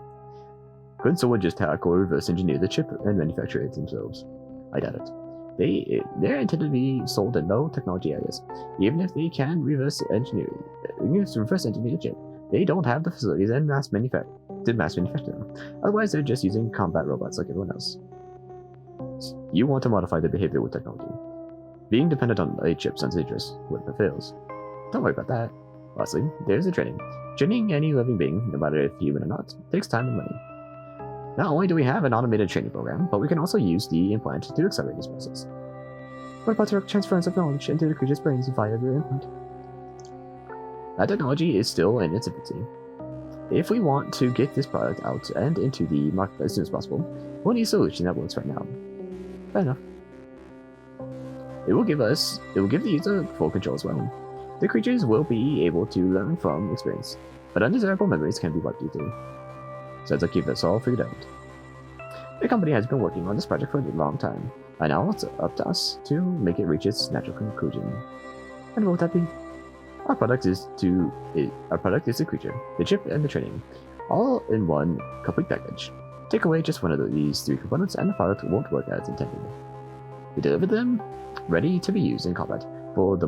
Couldn't someone just hack or reverse engineer the chip and manufacture it themselves? I doubt it. They're intended to be sold in low technology areas. Even if they can reverse engineer the chip, they don't have the facilities and mass manufacture them. Otherwise, they're just using combat robots like everyone else. You want to modify their behavior with technology. Being dependent on a chip sounds dangerous. What if it fails? Don't worry about that. Lastly, there's the training. Training any living being, no matter if human or not, takes time and money. Not only do we have an automated training program, but we can also use the implant to accelerate this process. What about direct transference of knowledge into the creature's brains via the implant? That technology is still in its infancy. If we want to get this product out and into the market as soon as possible, we'll need a solution that works right now. Fair enough. It will give the user full control as well. The creatures will be able to learn from experience, but undesirable memories can be wiped through. Sounds like you've all figured out. The company has been working on this project for a long time, and now it's up to us to make it reach its natural conclusion. And what would that be? Our product is the creature, the chip, and the training, all in one complete package. Take away just one of these three components, and the product won't work as intended. We deliver them, ready to be used in combat, from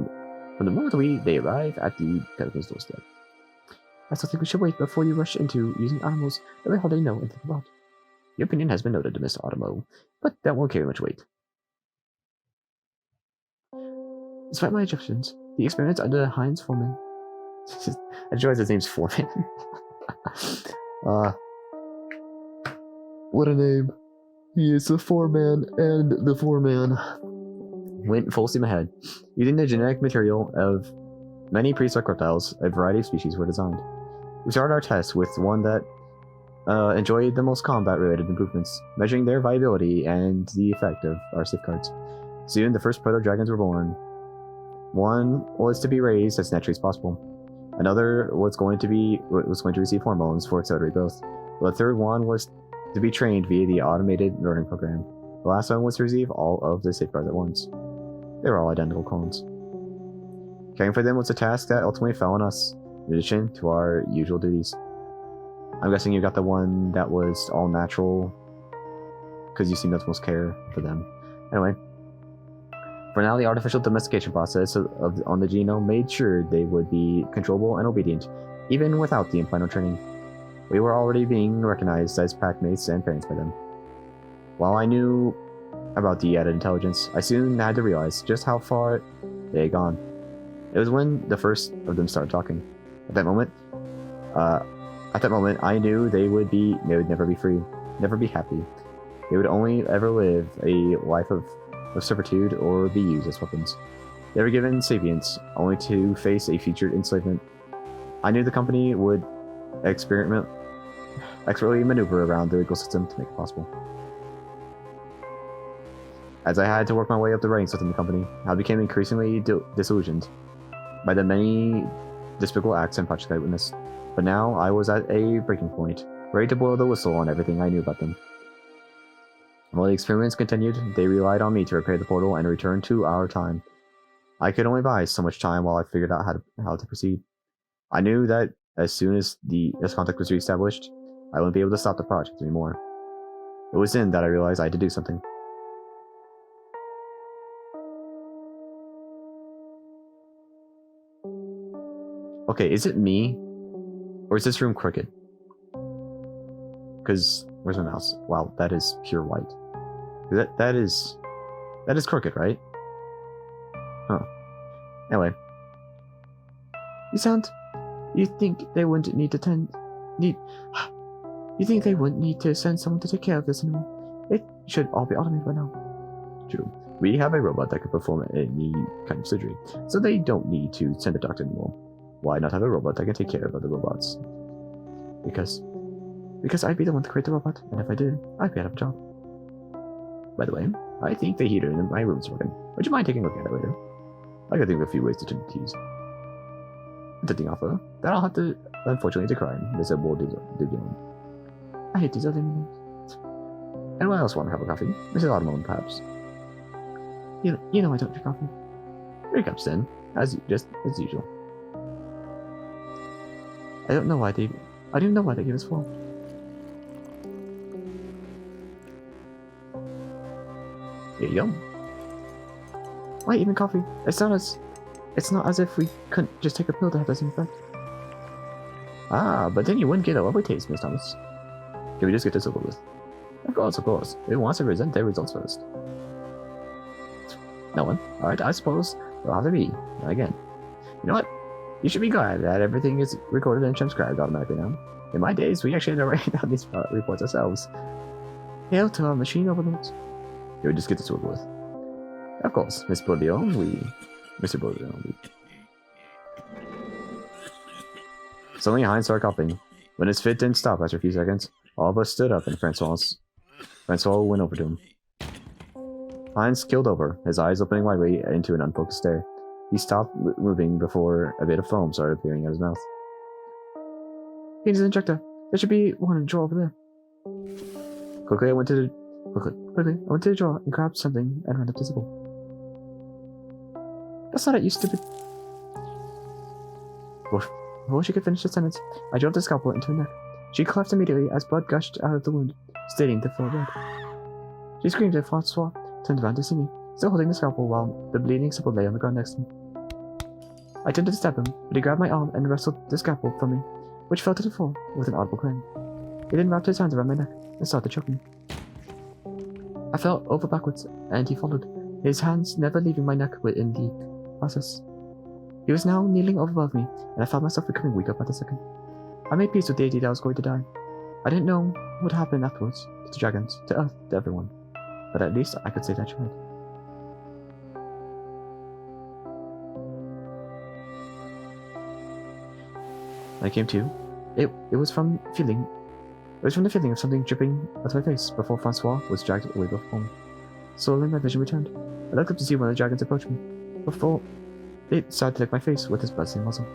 the moment they arrive at the Pelican's doorstep. I still think we should wait before you rush into using animals that we hardly know anything about. Your opinion has been noted, Mr. Automo, but that won't carry much weight. Despite my objections, the experiments under Heinz Foreman. I just realized his name's Foreman. What a name. He is the foreman, and the foreman went full steam ahead. Using the genetic material of many prehistoric reptiles, a variety of species were designed. We started our tests with one that enjoyed the most combat-related improvements, measuring their viability and the effect of our safeguards. Soon, the first proto-dragons were born. One was to be raised as naturally as possible. Another was going to receive hormones for accelerated growth. The third one was to be trained via the automated learning program. The last one was to receive all of the safeguards at once. They were all identical clones. Caring for them was a task that ultimately fell on us, in addition to our usual duties. I'm guessing you got the one that was all natural, because you seem to most care for them. Anyway, for now, the artificial domestication process on the genome made sure they would be controllable and obedient, even without the implanted training. We were already being recognized as packmates and parents by them. While I knew about the added intelligence, I soon had to realize just how far they had gone. It was when the first of them started talking. At that moment, I knew they would never be free, never be happy. They would only ever live a life of servitude or be used as weapons. They were given sapience, only to face a future enslavement. I knew the company would expertly maneuver around the legal system to make it possible. As I had to work my way up the ranks within the company, I became increasingly disillusioned by the many despicable acts and projects I witnessed. But now I was at a breaking point, ready to blow the whistle on everything I knew about them. While the experiments continued, they relied on me to repair the portal and return to our time. I could only buy so much time while I figured out how to proceed. I knew that as soon as contact was reestablished, I wouldn't be able to stop the project anymore. It was then that I realized I had to do something. Okay, is it me? Or is this room crooked? Because, where's my mouse? Wow, that is pure white. That is crooked, right? Huh. Anyway. You think they wouldn't need to send someone to take care of this anymore? It should all be automated by now. True. We have a robot that can perform any kind of surgery, so they don't need to send a doctor anymore. Why not have a robot that can take care of other robots? Because I'd be the one to create the robot, and if I did, I'd be out of a job. By the way, I think the heater in my room is working. Would you mind taking a look at it later? I could think of a few ways to turn the keys. Tempting offer that I'll have to, unfortunately, decline. Miserable Digion. I hate these other names. Anyone else want to have a coffee? Mrs. Automobile, perhaps. You know I don't drink coffee. 3 cups then, as usual. I don't know why they gave us 4. Here you go. Why even coffee? It's not as if we couldn't just take a pill to have the same effect. Ah, but then you wouldn't get a lovely taste, Miss Thomas. Can we just get this over with? Of course. Who wants to present their results first? No one. Alright, I suppose it'll have to be. Again. You know what? You should be glad that everything is recorded and transcribed automatically now. In my days, we actually had to write down these reports ourselves. Hail to our machine overlords. Can we just get this over with? Of course, Mr. Bourdieu. Suddenly, Heinz started coughing. When his fit didn't stop after a few seconds, all of us stood up and Francois went over to him. Heinz keeled over, his eyes opening widely into an unfocused stare. He stopped moving before a bit of foam started appearing out his mouth. He needs an injector. There should be one in the drawer over there. Quickly, I went to the drawer and grabbed something and ran up to Sybil. That's not it, you stupid. Before she could finish the sentence, I drove the scalpel into her neck. She cleft immediately as blood gushed out of the wound, stating to fill red. She screamed and Francois turned around to see me, still holding the scalpel while the bleeding Sybil lay on the ground next to me. I attempted to stab him, but he grabbed my arm and wrestled the scalpel from me, which fell to the floor with an audible clang. He then wrapped his hands around my neck and started choking me. I fell over backwards, and he followed, his hands never leaving my neck within the process. He was now kneeling above me, and I found myself becoming weaker by the second. I made peace with the idea that I was going to die. I didn't know what would happen afterwards, to the dragons, to Earth, to everyone, but at least I could say that I tried. When I came to, it was from the feeling of something dripping out of my face before Francois was dragged away before me. Slowly my vision returned. I looked up to see one of the dragons approach me, before it started to lick my face with his bloodstained muzzle.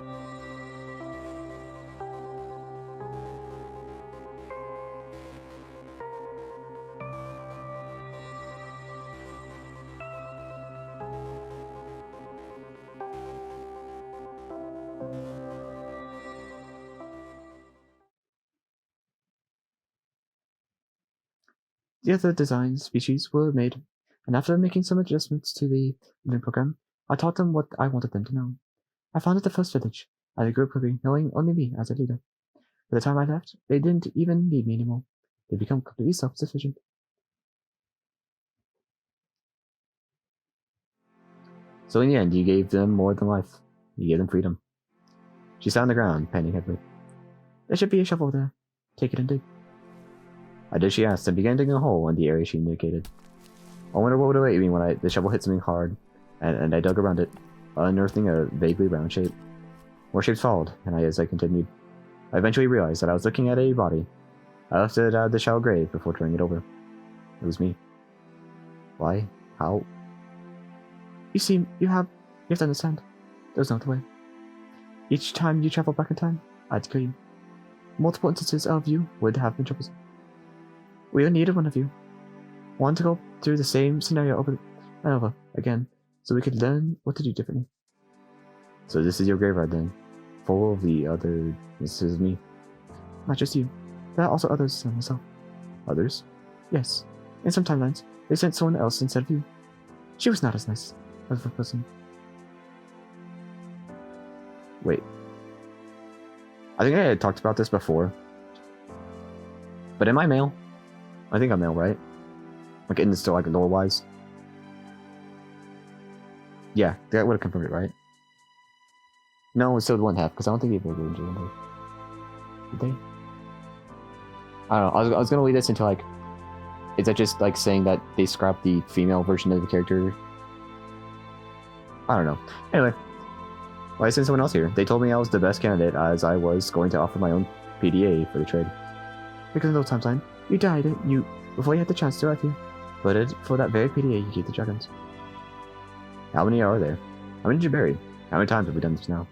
The other design species were made, and after making some adjustments to the living program, I taught them what I wanted them to know. I founded the first village, and they grew quickly, knowing only me as a leader. By the time I left, they didn't even need me anymore. They'd become completely self-sufficient. So in the end, you gave them more than life. You gave them freedom. She sat on the ground, panting heavily. There should be a shovel there. Take it and dig. I did, she asked, and began digging a hole in the area she indicated. I wonder what would await me when the shovel hit something hard, and I dug around it, unearthing a vaguely round shape. More shapes followed, and as I continued, I eventually realized that I was looking at a body. I left it out of the shallow grave before turning it over. It was me. Why? How? You see, you have to understand. There's no other way. Each time you travel back in time, I'd kill you. Multiple instances of you would have been troublesome. We only needed one of you. One to go through the same scenario over and over again, so we could learn what to do differently. So this is your graveyard then? Full of the other... This is me? Not just you. There are also others than myself. Others? Yes. In some timelines, they sent someone else instead of you. She was not as nice as a person. Wait. I think I had talked about this before. But am I male? I think I'm male, right? Like in the still, like lore-wise. Yeah, that would have confirmed it, right? No, it still wouldn't have, because I don't think they ever did. Did they? I don't know. I was gonna leave this until like, is that just like saying that they scrapped the female version of the character? I don't know. Anyway, why is there someone else here? They told me I was the best candidate, as I was going to offer my own PDA for the trade. Because in no timeline, you died before you had the chance to arrive here. But for that very PDA, you gave the dragons. How many are there? How many did you bury? How many times have we done this now?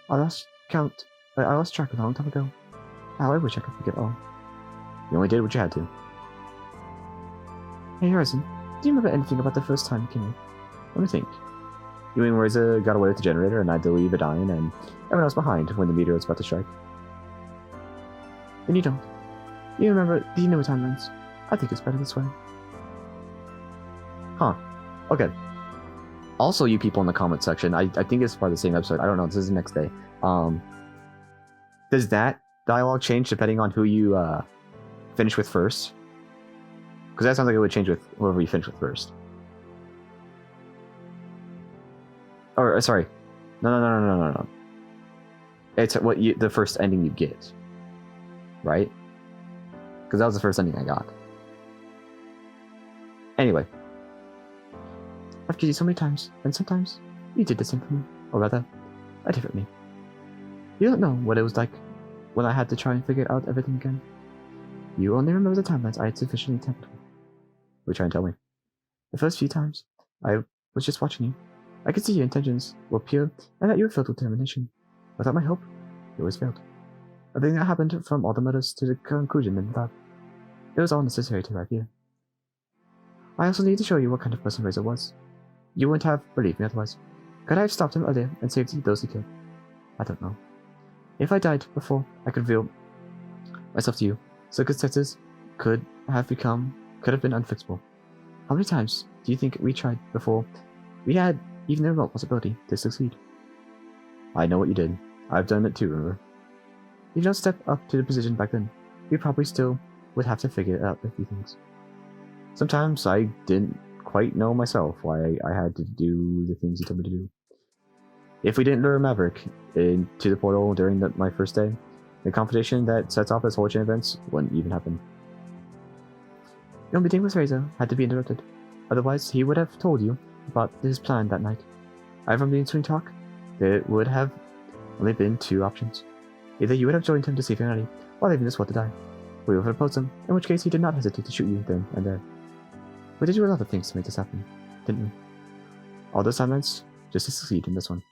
I lost count, but I lost track a long time ago. Now I wish I could forget all. You only did what you had to. Hey Horizon, do you remember anything about the first time you came here? Let me think. You mean Reza got away with the generator and I had to leave it dying and everyone else behind when the meteor was about to strike? Then you don't. You remember the newer timelines. I think it's better this way. Huh. Okay. Also, you people in the comment section, I think it's part of the same episode. I don't know. This is the next day. Does that dialogue change depending on who you finish with first? Because that sounds like it would change with whoever you finish with first. Or sorry, no. It's what the first ending you get, right? Because that was the first ending I got. Anyway. I've killed you so many times, and sometimes you did the same for me, or rather, a different me. You don't know what it was like when I had to try and figure out everything again. You only remember the timelines I had sufficiently tampered with. What are you trying to tell me? The first few times, I was just watching you. I could see your intentions were pure, and that you were filled with determination. Without my help, you always failed. Everything that happened, from all the murders to the conclusion in the lab, it was all necessary to arrive here. I also need to show you what kind of person Razor was. You wouldn't have believed me otherwise. Could I have stopped him earlier and saved those he killed? I don't know. If I died before I could reveal myself to you, circumstances could have been unfixable. How many times do you think we tried before we had even a remote possibility to succeed? I know what you did. I've done it too, remember? If you don't step up to the position back then, we probably still would have to figure out a few things. Sometimes I didn't quite know myself why I had to do the things you told me to do. If we didn't lure Maverick into the portal during my first day, the confrontation that sets off this whole chain of events wouldn't even happen. Your meeting with Razor had to be interrupted. Otherwise, he would have told you about his plan that night. From the ensuing talk, there would have only been two options. Either you would have joined him to save humanity, or leaving this world to die. We would have opposed him, in which case he did not hesitate to shoot you then and there. We did you a lot of things to make this happen, didn't we? All those timelines, just to succeed in this one.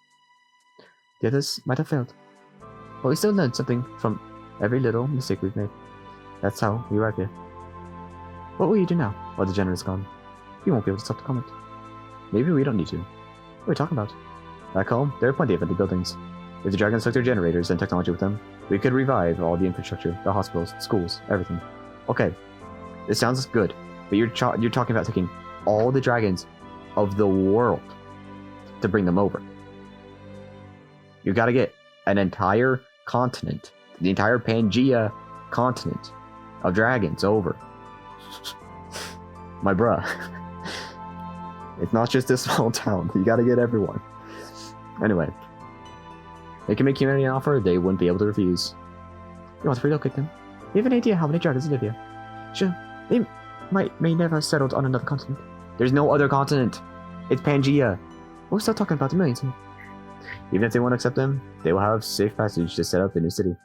The others might have failed, but we still learned something from every little mistake we've made. That's how we arrived here. What will you do now, while the generator's gone? You won't be able to stop the comet. Maybe we don't need to. What are we talking about? Back home, there are plenty of empty buildings. If the dragons took their generators and technology with them, we could revive all the infrastructure, the hospitals, schools, everything. Okay, This sounds good, but you're talking about taking all the dragons of the world to bring them over. You got to get an entire continent, the entire Pangea continent of dragons over. My bruh. It's not just this small town. You got to get everyone. Anyway, they can make humanity an offer they wouldn't be able to refuse. You want to relocate them? You have an idea how many dragons live here? Sure, they may never have settled on another continent. There's no other continent. It's Pangea. We're still talking about the millions here. Even if they won't accept them, they will have safe passage to set up a new city.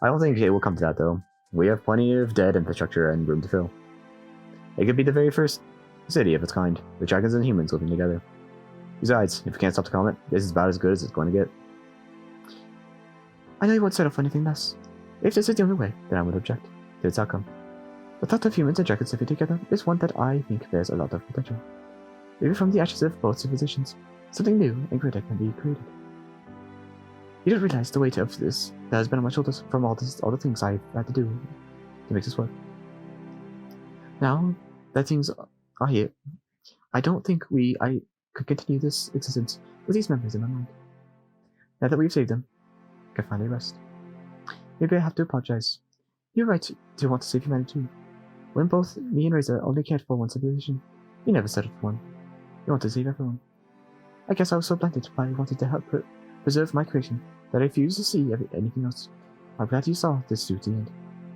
I don't think it will come to that, though. We have plenty of dead infrastructure and room to fill. It could be the very first city of its kind, with dragons and humans living together. Besides, if you can't stop the comment, this is about as good as it's going to get. I know you won't settle for anything less. If this is the only way, then I would object to its outcome. The thought of humans and dragons living together is one that I think bears a lot of potential. Maybe from the ashes of both civilizations, something new and greater can be created. You don't realize the weight of this that has been on my shoulders from all the things I've had to do to make this work. Now that things are here, I don't think I could continue this existence with these memories in my mind. Now that we've saved them, I can finally rest. Maybe I have to apologize. You're right to want to save humanity too. When both me and Razor only cared for one civilization, you never settled for one. You want to save everyone. I guess I was so blinded by wanting to help preserve my creation that I refused to see anything else. I'm glad you saw this through to the end.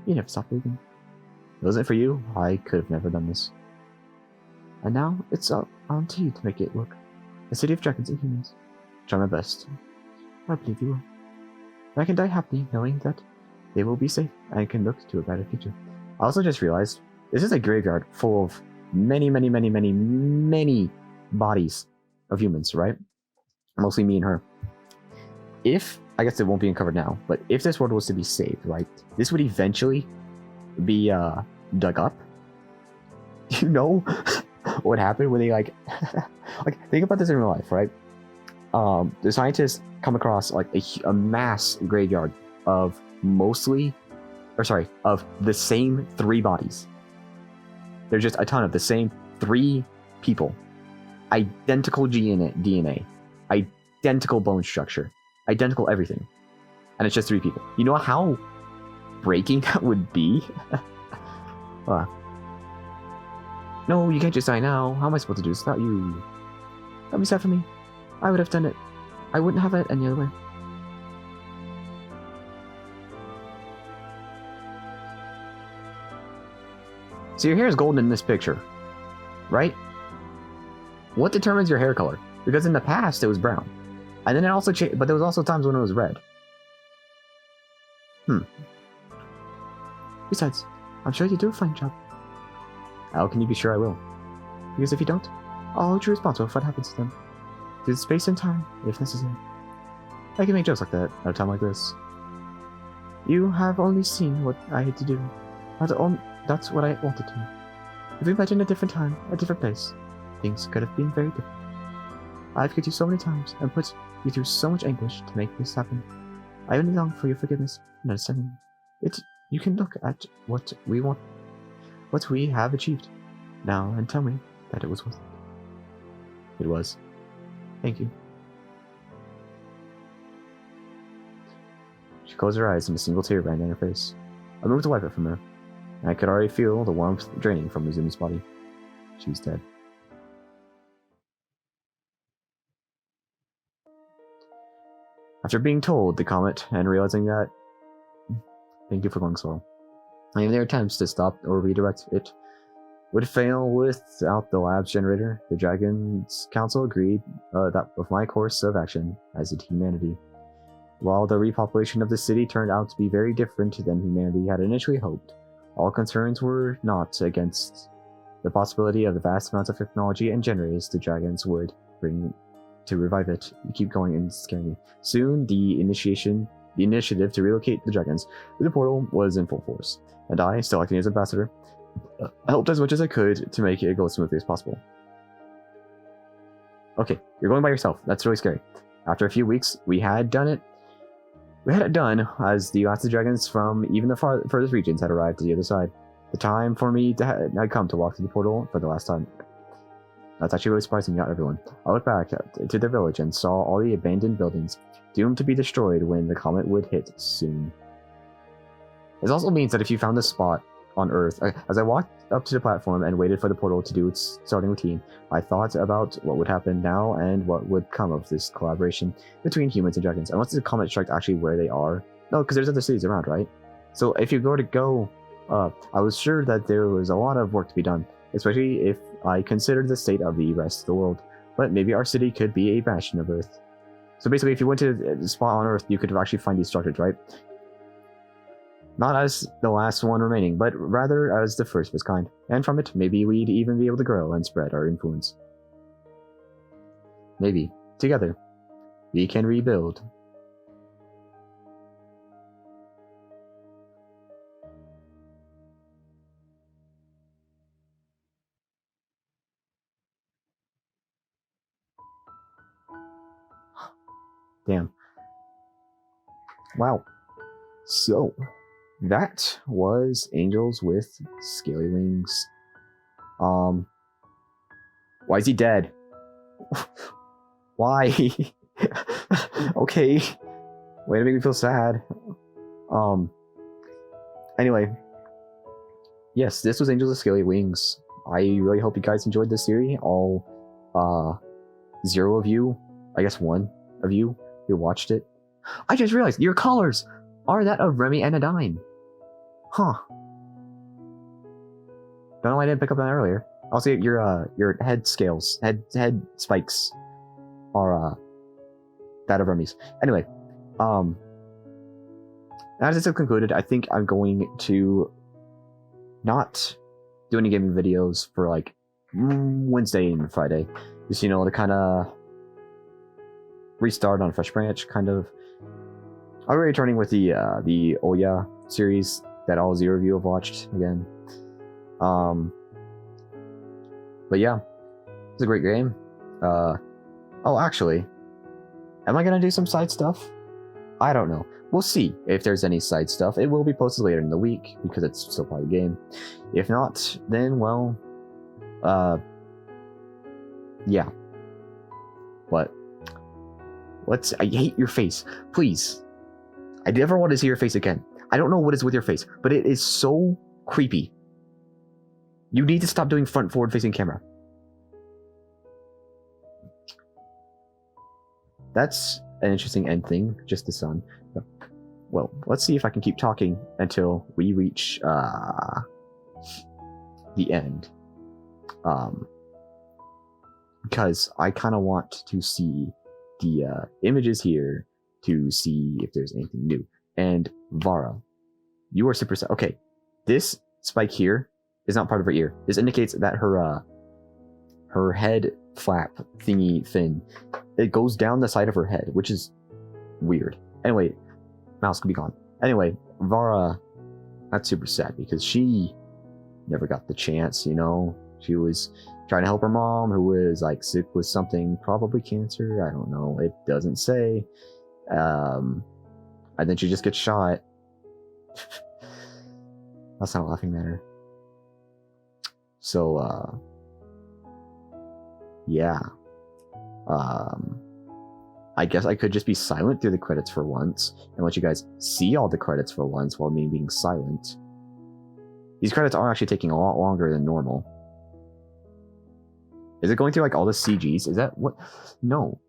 You never stopped believing. If it wasn't for you, I could have never done this. And now it's on to you to make it work. A city of dragons and humans. Try my best. I believe you will. And I can die happily knowing that they will be safe and can look to a better future. I also just realized this is a graveyard full of many bodies of humans, right? Mostly me and her. If, I guess it won't be uncovered now, but if this world was to be saved, right, this would eventually be dug up. You know what happened when they like think about this in real life, right? The scientists come across like a mass graveyard of of the same 3 bodies. There's just a ton of the same 3 people, identical DNA, identical bone structure, identical everything, and it's just 3 people. You know how breaking that would be? No, you can't just die now. How am I supposed to do this without you? Don't be sad for me. I would have done it. I wouldn't have it any other way. So your hair is golden in this picture, right? What determines your hair color? Because in the past it was brown, and then it also changed. But there was also times when it was red. Besides, I'm sure you do a fine job. How can you be sure I will? Because if you don't, I'll hold you responsible for what happens to them. Through space and time, if necessary. I can make jokes like that at a time like this. You have only seen what I had to do. That's what I wanted to. If we met in a different time, a different place, things could have been very different. I've killed you so many times and put you through so much anguish to make this happen. I only long for your forgiveness and understanding. You can look at what we have achieved now and tell me that it was worth it. It was. Thank you. She closed her eyes and a single tear ran down her face. I moved to wipe it from her, and I could already feel the warmth draining from Mizumi's body. She was dead. After being told the comet and realizing that, thank you for going slow. And their attempts to stop or redirect it would fail without the lab's generator, the Dragon's Council agreed that with my course of action as a humanity. While the repopulation of the city turned out to be very different than humanity had initially hoped, all concerns were not against the possibility of the vast amounts of technology and generators the dragons would bring to revive it. You keep going and scare me. Soon, the initiative to relocate the dragons through the portal was in full force, and I, still acting as ambassador, helped as much as I could to make it go as smoothly as possible. Okay, you're going by yourself. That's really scary. After a few weeks, we had done it. We had it done, as the last of the dragons from even the furthest regions had arrived to the other side. the time for me to had come to walk through the portal for the last time. That's actually really surprising, not everyone. I looked back to their village and saw all the abandoned buildings, doomed to be destroyed when the comet would hit soon. This also means that if you found a spot on Earth, as I walked up to the platform and waited for the portal to do its starting routine, I thought about what would happen now and what would come of this collaboration between humans and dragons. Unless the comet strikes actually where they are. No, because there's other cities around, right? So if you were to go I was sure that there was a lot of work to be done, especially if I considered the state of the rest of the world. But maybe our city could be a bastion of Earth. So basically, if you went to a spot on Earth, you could actually find these structures, right? Not as the last one remaining, but rather as the first of its kind. And from it, maybe we'd even be able to grow and spread our influence. Maybe, together, we can rebuild. Damn. Wow. So, that was Angels with Scaly Wings. Why is he dead? Why? Okay. Way to make me feel sad. Anyway. Yes, this was Angels with Scaly Wings. I really hope you guys enjoyed this series. All, 0 of you, I guess 1 of you who watched it. I just realized your colors are that of Remy and Adine. Huh. Don't know why I didn't pick up on that earlier. Also, your head scales, head spikes are that of Remy's. Anyway, as this has concluded, I think I'm going to not do any gaming videos for like Wednesday and Friday. Just, you know, to kind of restart on a fresh branch, kind of. I'll be returning with the Oya series that all 0 of you have watched again. But yeah, it's a great game. Oh, actually, am I gonna do some side stuff? I don't know. We'll see if there's any side stuff. It will be posted later in the week because it's still part of the game. If not, then well, yeah. But I hate your face. Please. I never want to see your face again. I don't know what is with your face, but it is so creepy. You need to stop doing forward facing camera. That's an interesting end thing, just the sun. Well, let's see if I can keep talking until we reach the end. Because I kind of want to see the images here to see if there's anything new. And Vara, you are super sad. Okay, this spike here is not part of her ear. This indicates that her head flap thingy thing, it goes down the side of her head, which is weird. Anyway, mouse can be gone. Anyway, Vara, that's super sad because she never got the chance, you know. She was trying to help her mom, who was like sick with something, probably cancer. I don't know. It doesn't say. And then she just gets shot. That's not a laughing matter. So, yeah. I guess I could just be silent through the credits for once and let you guys see all the credits for once while me being silent. These credits are actually taking a lot longer than normal. Is it going through like all the CGs? Is that what? No.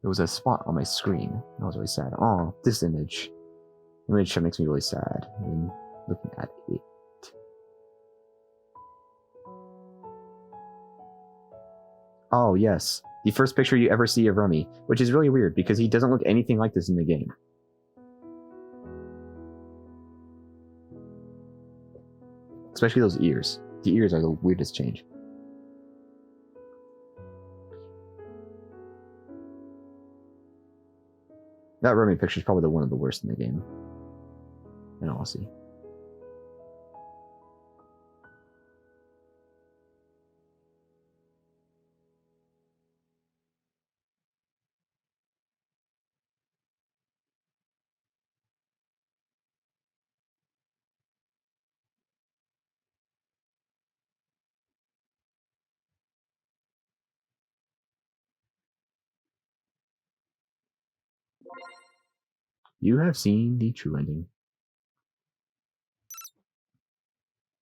There was a spot on my screen. That was really sad. Oh, this image. Image that makes me really sad when looking at it. Oh, yes. The first picture you ever see of Remy, which is really weird because he doesn't look anything like this in the game. Especially those ears. The ears are the weirdest change. That Remy picture is probably one of the worst in the game. In all honesty. You have seen the true ending.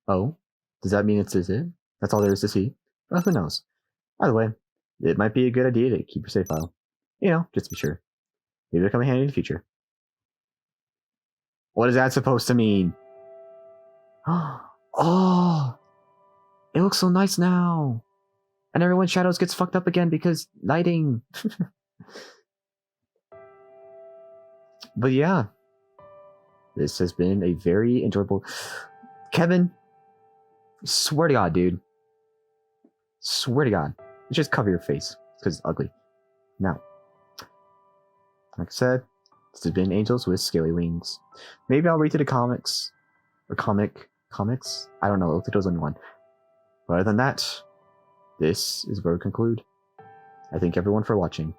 Oh, does that mean it's it? That's all there is to see? Well, who knows? By the way, it might be a good idea to keep your save file. You know, just to be sure. Maybe it'll come in handy in the future. What is that supposed to mean? Oh, it looks so nice now. And everyone's shadows gets fucked up again because lighting. But yeah, this has been a very enjoyable. Kevin, swear to God, dude. Swear to God. Just cover your face because it's ugly. Now, like I said, this has been Angels with Scaly Wings. Maybe I'll read through the comics. Or comics? I don't know. I don't think there was only one. But other than that, this is where we conclude. I thank everyone for watching.